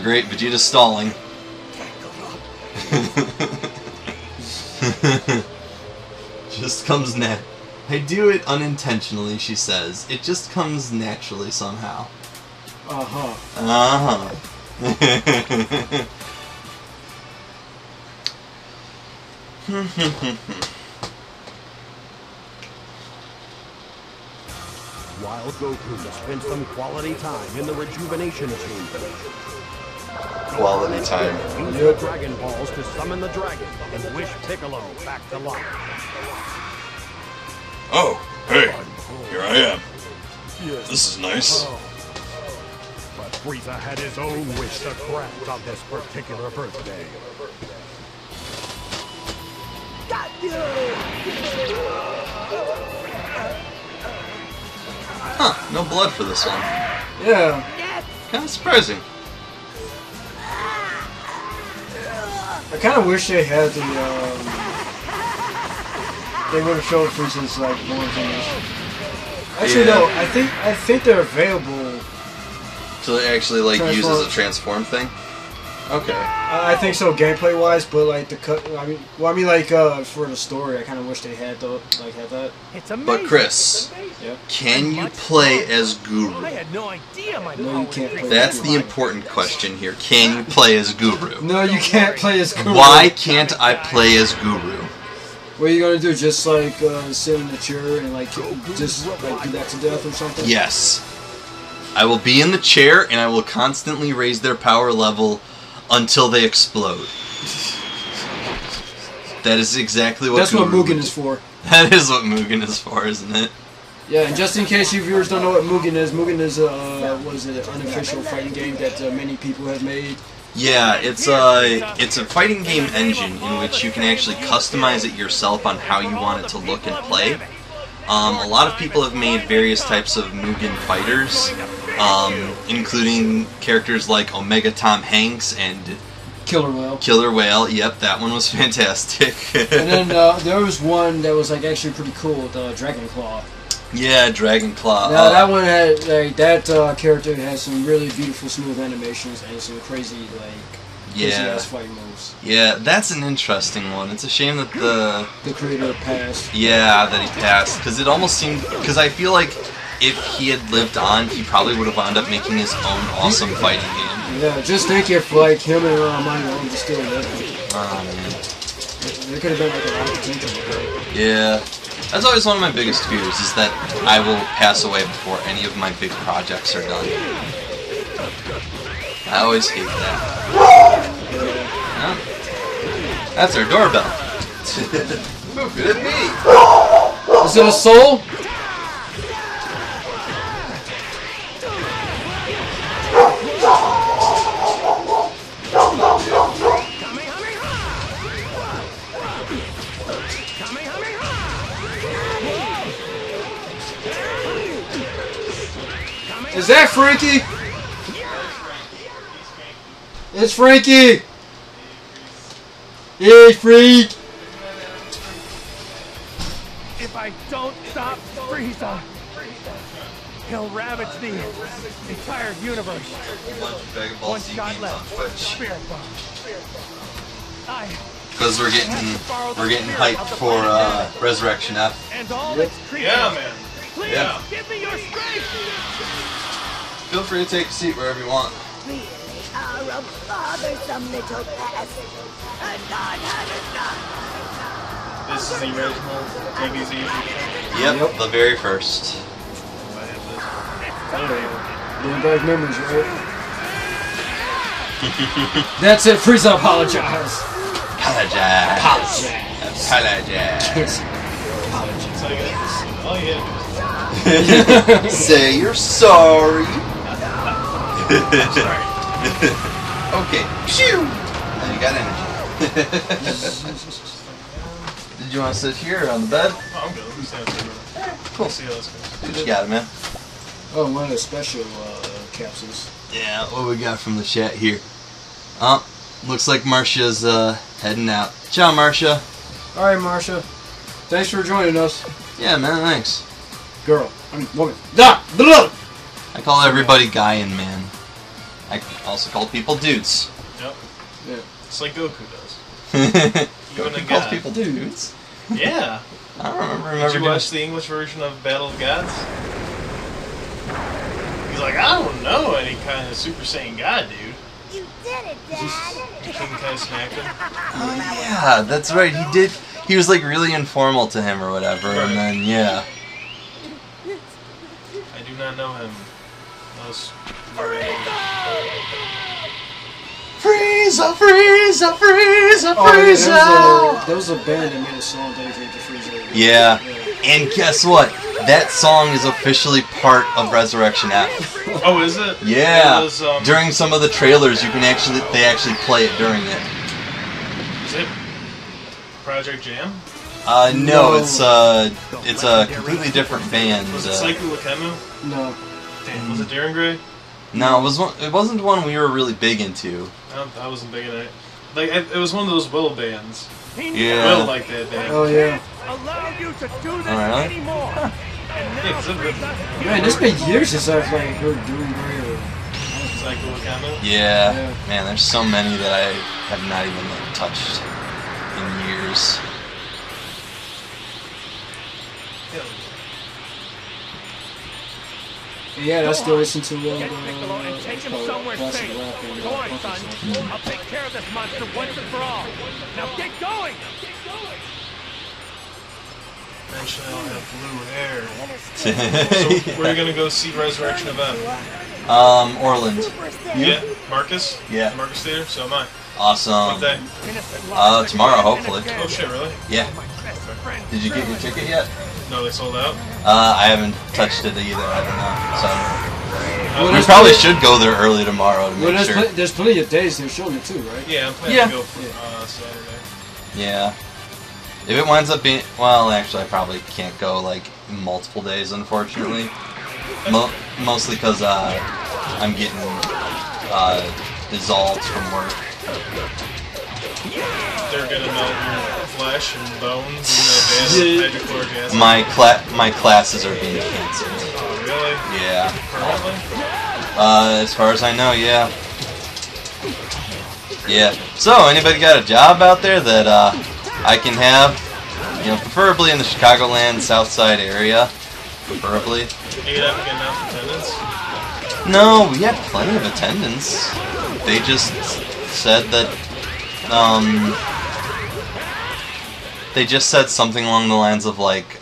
Great, Vegeta's stalling. Just comes net. I do it unintentionally, she says. It just comes naturally somehow. Uh-huh. Uh-huh. While Goku spent some quality time in the rejuvenation chamber. Quality time. Use the Dragon Balls to summon the dragon and wish Piccolo back to life. Oh, hey, here I am. This is nice. But Frieza had his own wish to grant on this particular birthday. Got you! Huh, no blood for this one. Yeah. Kind of surprising. I kind of wish they had the, they would have showed Frieza's, like, more information. Actually, Yeah. no, I think they're available. So they actually, like, use as a Transform. transform thing? Okay. I think so, gameplay-wise, but, like, the cut, like, for the story, I kind of wish they had, had that. It's amazing. But Chris, Yep. can you play as Guru? I had no idea my No, you can't play That's the important question here. Can you play as Guru? No, you can't play as Guru. Why can't I play as Guru? What are you gonna do? Just, like, sit in the chair and, like, just, like, do that to death or something? Yes. I will be in the chair and I will constantly raise their power level until they explode. That is exactly what That's what Guru Mugen would is do. for. That is what Mugen is for, isn't it? Yeah, and just in case you viewers don't know what Mugen is an unofficial fighting game that many people have made. Yeah, it's a fighting game engine in which you can actually customize it yourself on how you want it to look and play. A lot of people have made various types of Mugen fighters, including characters like Omega Tom Hanks and Killer Whale. Killer Whale. Yep, that one was fantastic. And then there was one that was, like, actually pretty cool, the Dragon Claw. Yeah, Dragon Claw. Now that one had, like, that character has some really beautiful, smooth animations and some crazy, like, crazy-ass fighting moves. Yeah, that's an interesting one. It's a shame that the creator passed. Yeah, that he passed, because it almost seemed, because I feel like if he had lived on, he probably would have wound up making his own awesome fighting game. Yeah, just think if, like, him and Mario were still living. Oh man, There could have been, like, a lot of potential with that. yeah. That's always one of my biggest fears, is that I will pass away before any of my big projects are done. I always hate that. Huh? That's our doorbell. Who could it be? Is it a soul? Is that Frankie? It's Frankie! Hey, freak! If I don't stop Frieza, he'll ravage the entire universe. One shot left. Spirit Bomb. Because we're getting hyped for Resurrection F. And all its creatures. Yeah, man. Please, Yeah. give me your strength! Feel free to take a seat wherever you want. Really are a bothersome little pest. And God had enough. This is the original DBZ. Yep, the very first. Going back memories, right? That's it. Frieza, apologize. Apologize. Apologize. Apologize. Kiss. So all you have to Say you're sorry. Okay. Phew. Now you got energy. Did you want to sit here on the bed? Oh, I'm good. Let me stand up. Cool. See how this goes. What you got, man? Oh, one of the special capsules. Yeah, what we got from the chat here? Looks like Marcia's heading out. Ciao, Marcia. Alright, Marcia. Thanks for joining us. Yeah, man, thanks. Girl. I mean, woman. Ah! Blah! I call everybody guy and man. I also call people dudes. Yep. Yeah. It's like Goku does. Even a Goku calls god. people dudes? Yeah. I don't remember Did you doing- watch the English version of Battle of Gods? He's like, I don't know any kind of Super Saiyan God, dude. You did it, Dad. The king kind of smacked him. Oh, yeah, that's right. He did. He was like really informal to him or whatever, Right. and then yeah. I do not know him. Those Frieza, Frieza, Frieza, Oh, yeah, Frieza. there was a band that made a song dedicated to Frieza. Yeah, and guess what? That song is officially part of Resurrection F. Oh, is it? Yeah. It was, During some of the trailers, they actually play it during it. Is it Project Jam? No, it's a completely different band. Was it Psycho Lakemu? No. Damn, was it Darren Gray? No, it wasn't one we were really big into. I wasn't big in it. Like, it was one of those Will bands. Yeah. Will liked that band. Oh, yeah. Allow you to do this Alright. anymore. Yeah, 'cause it Man, it's been years since I've like heard Doom Gray or... Psycho Lakemu. Yeah. Yeah. Man, there's so many that I have not even like, touched in years. Yeah, I still listen to Get Piccolo and take him somewhere classic safe. rap and Go on, punk son. and stuff. I'll take care of this monster once and for all. Now get going! Mention I don't have blue hair. So, where are you gonna go see Resurrection of M? Orland. Yeah, Marcus? Yeah. Marcus Theater? So am I. Awesome. What day? Tomorrow, hopefully. Oh shit, really? Yeah. Did you get your ticket yet? No, they sold out? I haven't touched it either. I don't know. So Well, we there's probably plenty- should go there early tomorrow to Well, make sure. there's plenty of days they're showing it too, right? Yeah, I'm planning Yeah. to go for Saturday. Yeah. If it winds up being, well, actually, I probably can't go like multiple days, unfortunately. Mostly because I'm getting dissolved from work. They're gonna melt your flesh and bones and hydrochloric acid. My classes are being canceled. Oh, really? Yeah. Permanently? As far as I know, yeah. Yeah. So, anybody got a job out there that I can have? You know, preferably in the Chicagoland South Side area. Preferably. You have to get enough attendance? No, we had plenty of attendance. They just said that, they just said something along the lines of like,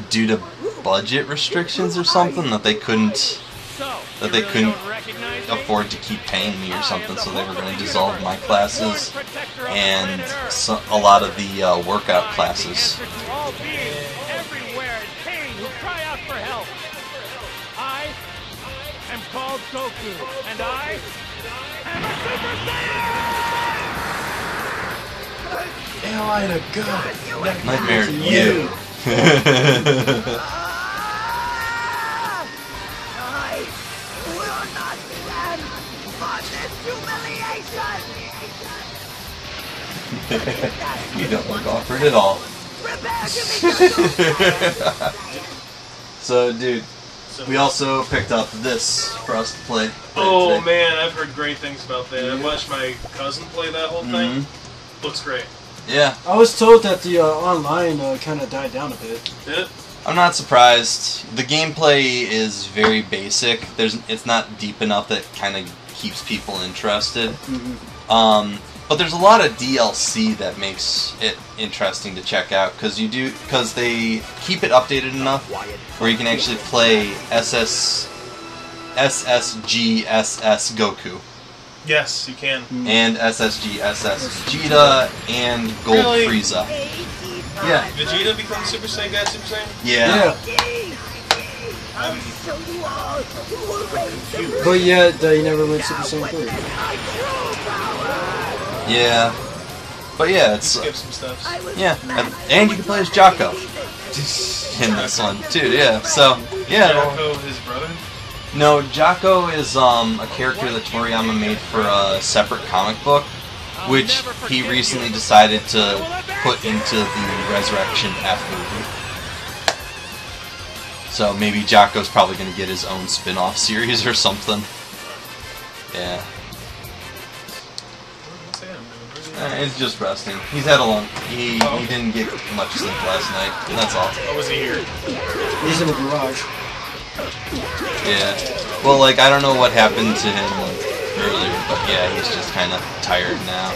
due to budget restrictions or something, that they couldn't afford to keep paying me or something, so they were going to dissolve my classes and a lot of the workout classes. All beings everywhere in pain who cry out for help. I am called Goku, and I am a Super Saiyan! Ally to God. Nightmare to you. I will not stand for this humiliation! You don't look awkward at all. So, dude, we also picked up this for us to play. Oh man, I've heard great things about that. I watched my cousin play that whole thing. Looks great. Yeah. I was told that the online kind of died down a bit. Did it? I'm not surprised. The gameplay is very basic. It's not deep enough that kind of keeps people interested. But there's a lot of DLC that makes it interesting to check out because they keep it updated enough where you can actually play SSGSS Goku. Yes, you can. And SSGSS Vegeta and Gold Really? Frieza. Yeah. Vegeta becomes Super Saiyan God Super Saiyan? Yeah. But yet, he never went Super Saiyan 3. Yeah. But yeah, it's... Skip some stuff. Yeah. And you can play as Jocko. In this one, too, yeah. So, yeah. Jocko, his brother? No, Jocko is a character that Toriyama made for a separate comic book, which he recently decided to put into the Resurrection F movie. So maybe Jocko's probably going to get his own spin-off series or something. Yeah. He's just resting. He's had a long... He didn't get much sleep last night. That's all. Oh, was he here? He's in the garage. Yeah. Well, like, I don't know what happened to him earlier, but yeah, he's just kind of tired now.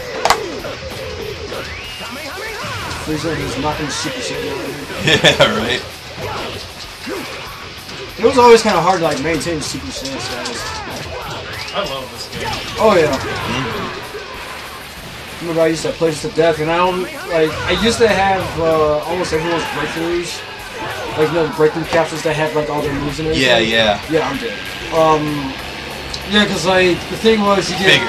Frieza is knocking the Super Saiyan out. Yeah, right? It was always kind of hard to, like, maintain the Super Saiyan status. I love this game. Oh, yeah. I remember I used to play this to death, and I don't, like, I used to have almost everyone's breakthroughs. Like, you know, the breakthrough capsules that have, like, all their moves in it. Yeah, yeah. Yeah, I'm dead. Yeah, because, like, the thing was, you get,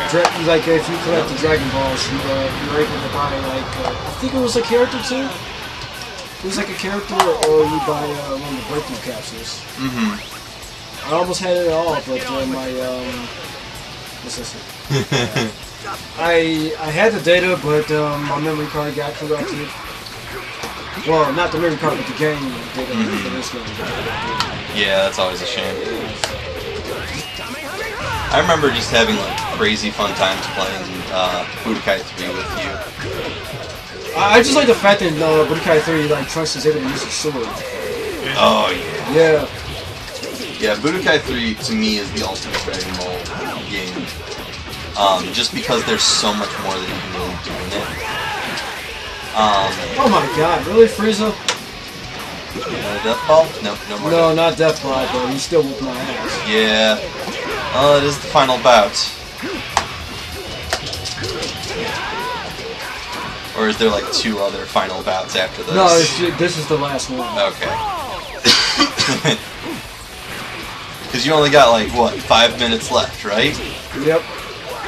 like, if you collect the Dragon Balls, you're able to buy, like, I think it was a character, too? It was like a character, or you buy one of the breakthrough capsules. Mm-hmm. I almost had it all, but my, what's this? I had the data, but my memory card got corrupted. Well, not the memory card, but the game data for this game. Yeah, that's always a shame. I remember just having like crazy fun times playing Budokai 3 with you. I just like the fact that Budokai 3, like, Trunks is able to use his sword. Oh, yeah. Yeah. Yeah, Budokai 3 to me is the ultimate Dragon Ball game. Just because there's so much more that you can really do in it. Oh my god, really, Frieza? Death Ball? Nope, no more. No, not Death Ball, but he's still whooping my ass. Yeah. It is the final bout. Or is there like 2 other final bouts after this? No, this is the last one. Okay. Because you only got like, what, 5 minutes left, right? Yep.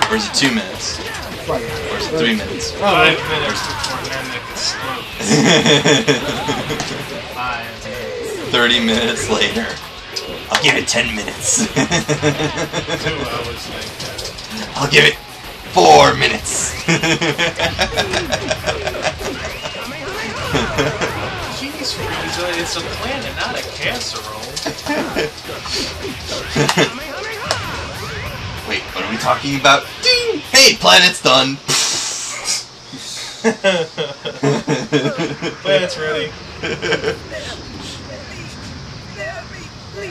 Or is it 2 minutes? Or is it 3 minutes? 5 minutes before their neck explodes. 30 minutes later. I'll give it 10 minutes. 2 hours later. I'll give it 4 minutes. Jeez, Frieza, it's a planet, not a casserole. Wait, what are we talking about? Ding! Hey, planet's done. Planet's ready.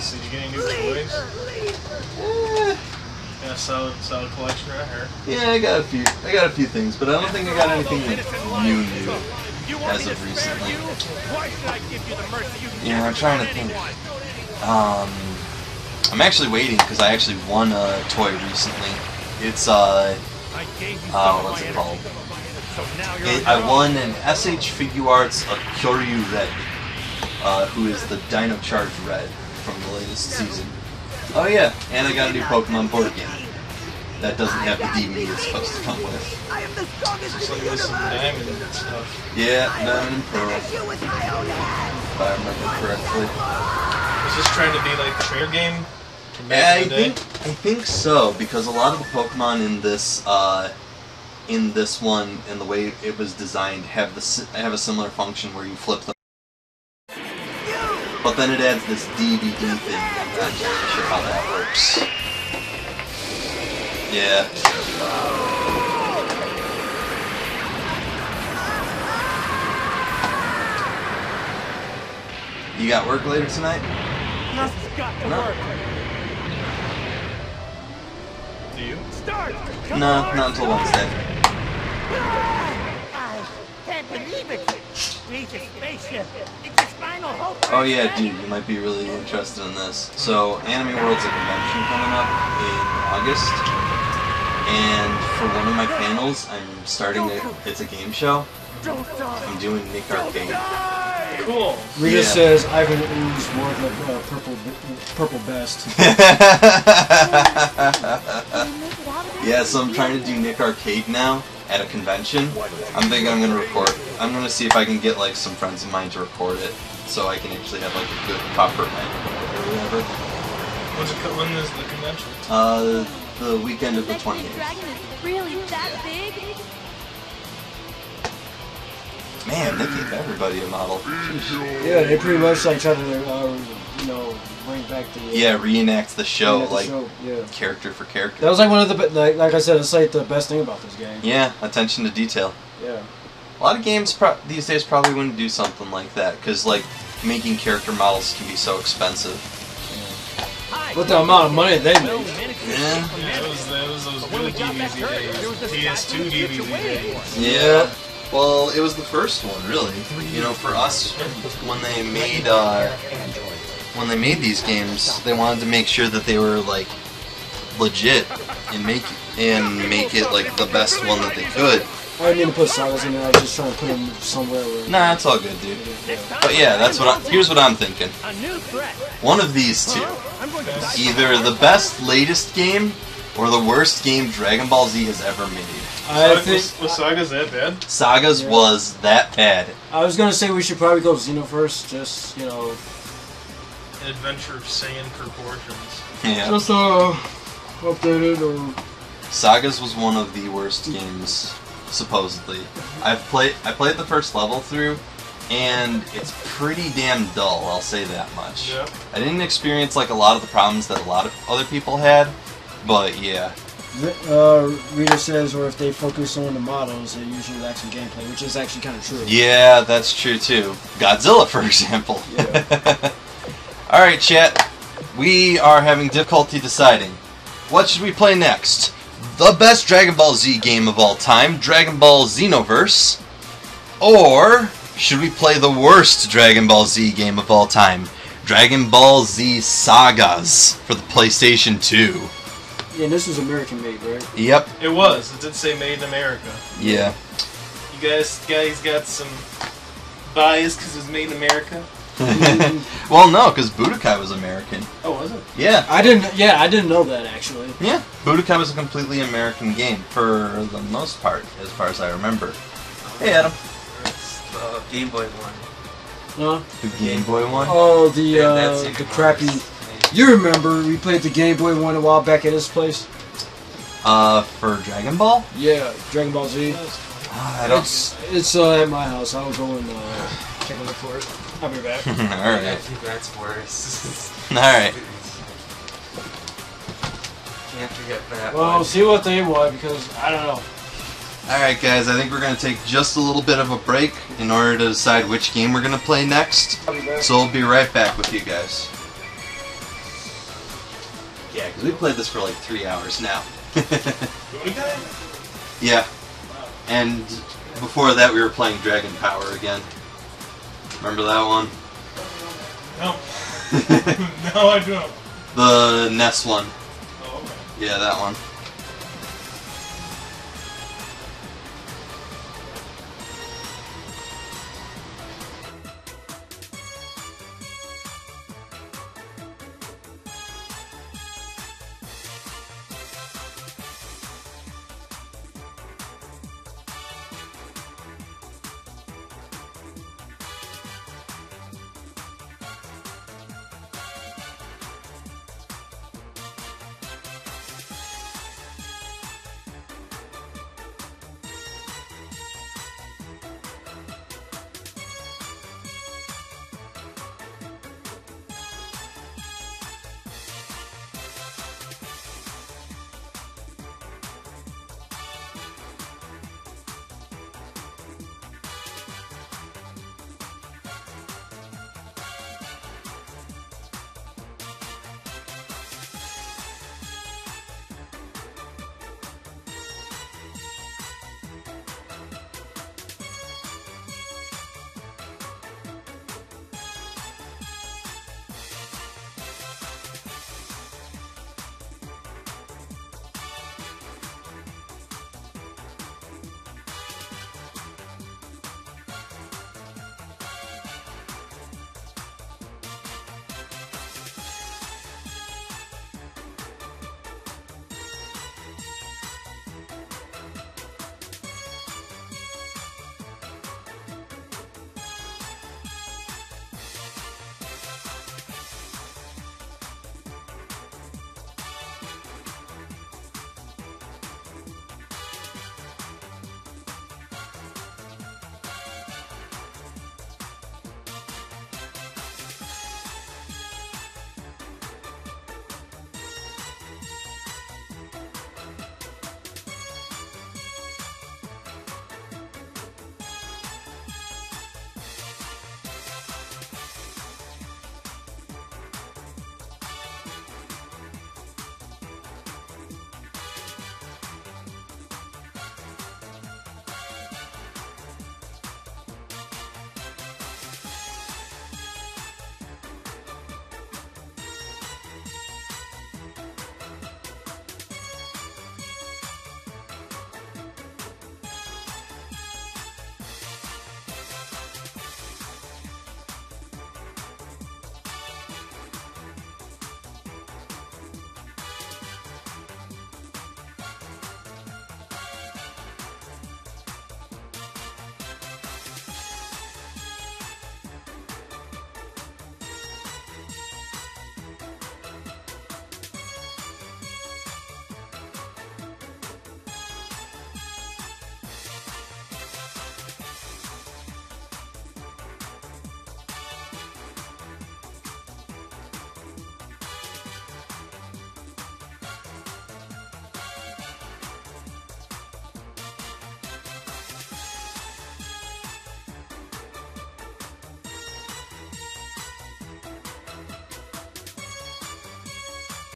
So you getting new toys? Got a solid collection right here. Yeah, I got a few things, but I don't think I got anything like new as of recently. Yeah, I'm trying to think. I'm actually waiting because I actually won a toy recently. It's what's it called? I won an SH Figuarts of Kyoryu Red, who is the Dino Charge Red from the latest season. Oh yeah, and I got a new Pokemon board game. That doesn't have the DVD it's supposed to come with. Looks like there's some diamond and stuff. Yeah, Diamond and Pearl. If I remember correctly. Is this trying to be like the trainer game? Yeah, I think so, because a lot of the Pokemon in this one and the way it was designed have a similar function where you flip them. But then it adds this DVD thing. I'm not entirely sure how that works. Yeah. You got work later tonight? No. Do you? No, not until Wednesday. can't believe it. Reach a spaceship. It's his final hope. Oh yeah, dude, you might be really interested in this. So, Anime World's a convention coming up in August, and for one of my panels, I'm starting it's a game show. I'm doing Nick Arcade. Cool. Rita says Ivan Ooze wore the purple best. Yeah, so I'm trying to do Nick Arcade now at a convention. I'm thinking I'm gonna record. I'm gonna see if I can get like some friends of mine to record it, so I can actually have like a good proper night or whatever. When is the convention? The weekend of the 28th. Is really that big? Man, they gave everybody a model. Yeah, they pretty much like try to, you know, bring back the. Yeah, reenact the show, reenact the like show, yeah. character for character. That was like one of the like I said, it's like the best thing about this game. Yeah, attention to detail. Yeah. A lot of games these days probably wouldn't do something like that, because like making character models can be so expensive. With the amount of money they made. Yeah. That was those good DBZ days. PS2 DBZ days. Yeah. Well, it was the first one, really. You know, for us, when they made these games, they wanted to make sure that they were like legit and make it like the best one that they could. I didn't mean to put Sagas in there. I was just trying to put them somewhere where. Nah, it's all good, dude. But yeah, that's what. Here's what I'm thinking. One of these two, either the best latest game or the worst game Dragon Ball Z has ever made. I think was Sagas that bad? Sagas was that bad. I was gonna say we should probably go Xeno first, just you know. An adventure of Saiyan proportions. Yeah. Just updated or. Sagas was one of the worst games, supposedly. I played the first level through, and it's pretty damn dull. I'll say that much. Yep. I didn't experience like a lot of the problems that a lot of other people had, but yeah. Rita says, or if they focus on the models, it usually lacks in gameplay, which is actually kind of true. Yeah, that's true too. Godzilla, for example. Yeah. Alright, chat. We are having difficulty deciding. What should we play next? The best Dragon Ball Z game of all time, Dragon Ball Xenoverse? Or should we play the worst Dragon Ball Z game of all time, Dragon Ball Z Sagas for the PlayStation 2? Yeah, this was American made, right? Yep. It was. It did say made in America. Yeah. You guys got some bias because it was made in America? Well, no, because Budokai was American. Oh, was it? Yeah. I didn't know that actually. Yeah. Budokai was a completely American game for the most part, as far as I remember. Hey, Adam. It's the Game Boy one. Huh? The Game Boy one? Oh, That's the even crappy. worse. You remember we played the Game Boy one a while back at his place? For Dragon Ball? Yeah, Dragon Ball Z. I don't. It's at my house. I'll go and check a look for it. I'll be back. Alright. I think that's worse. Alright. Can't forget that Well, one. see what they want because I don't know. Alright, guys, I think we're going to take just a little bit of a break in order to decide which game we're going to play next. So we'll be right back with you guys. Yeah, because we played this for like 3 hours now. Yeah. And before that, we were playing Dragon Power again. Remember that one? No. No, I don't. The NES one. Oh, okay. Yeah, that one.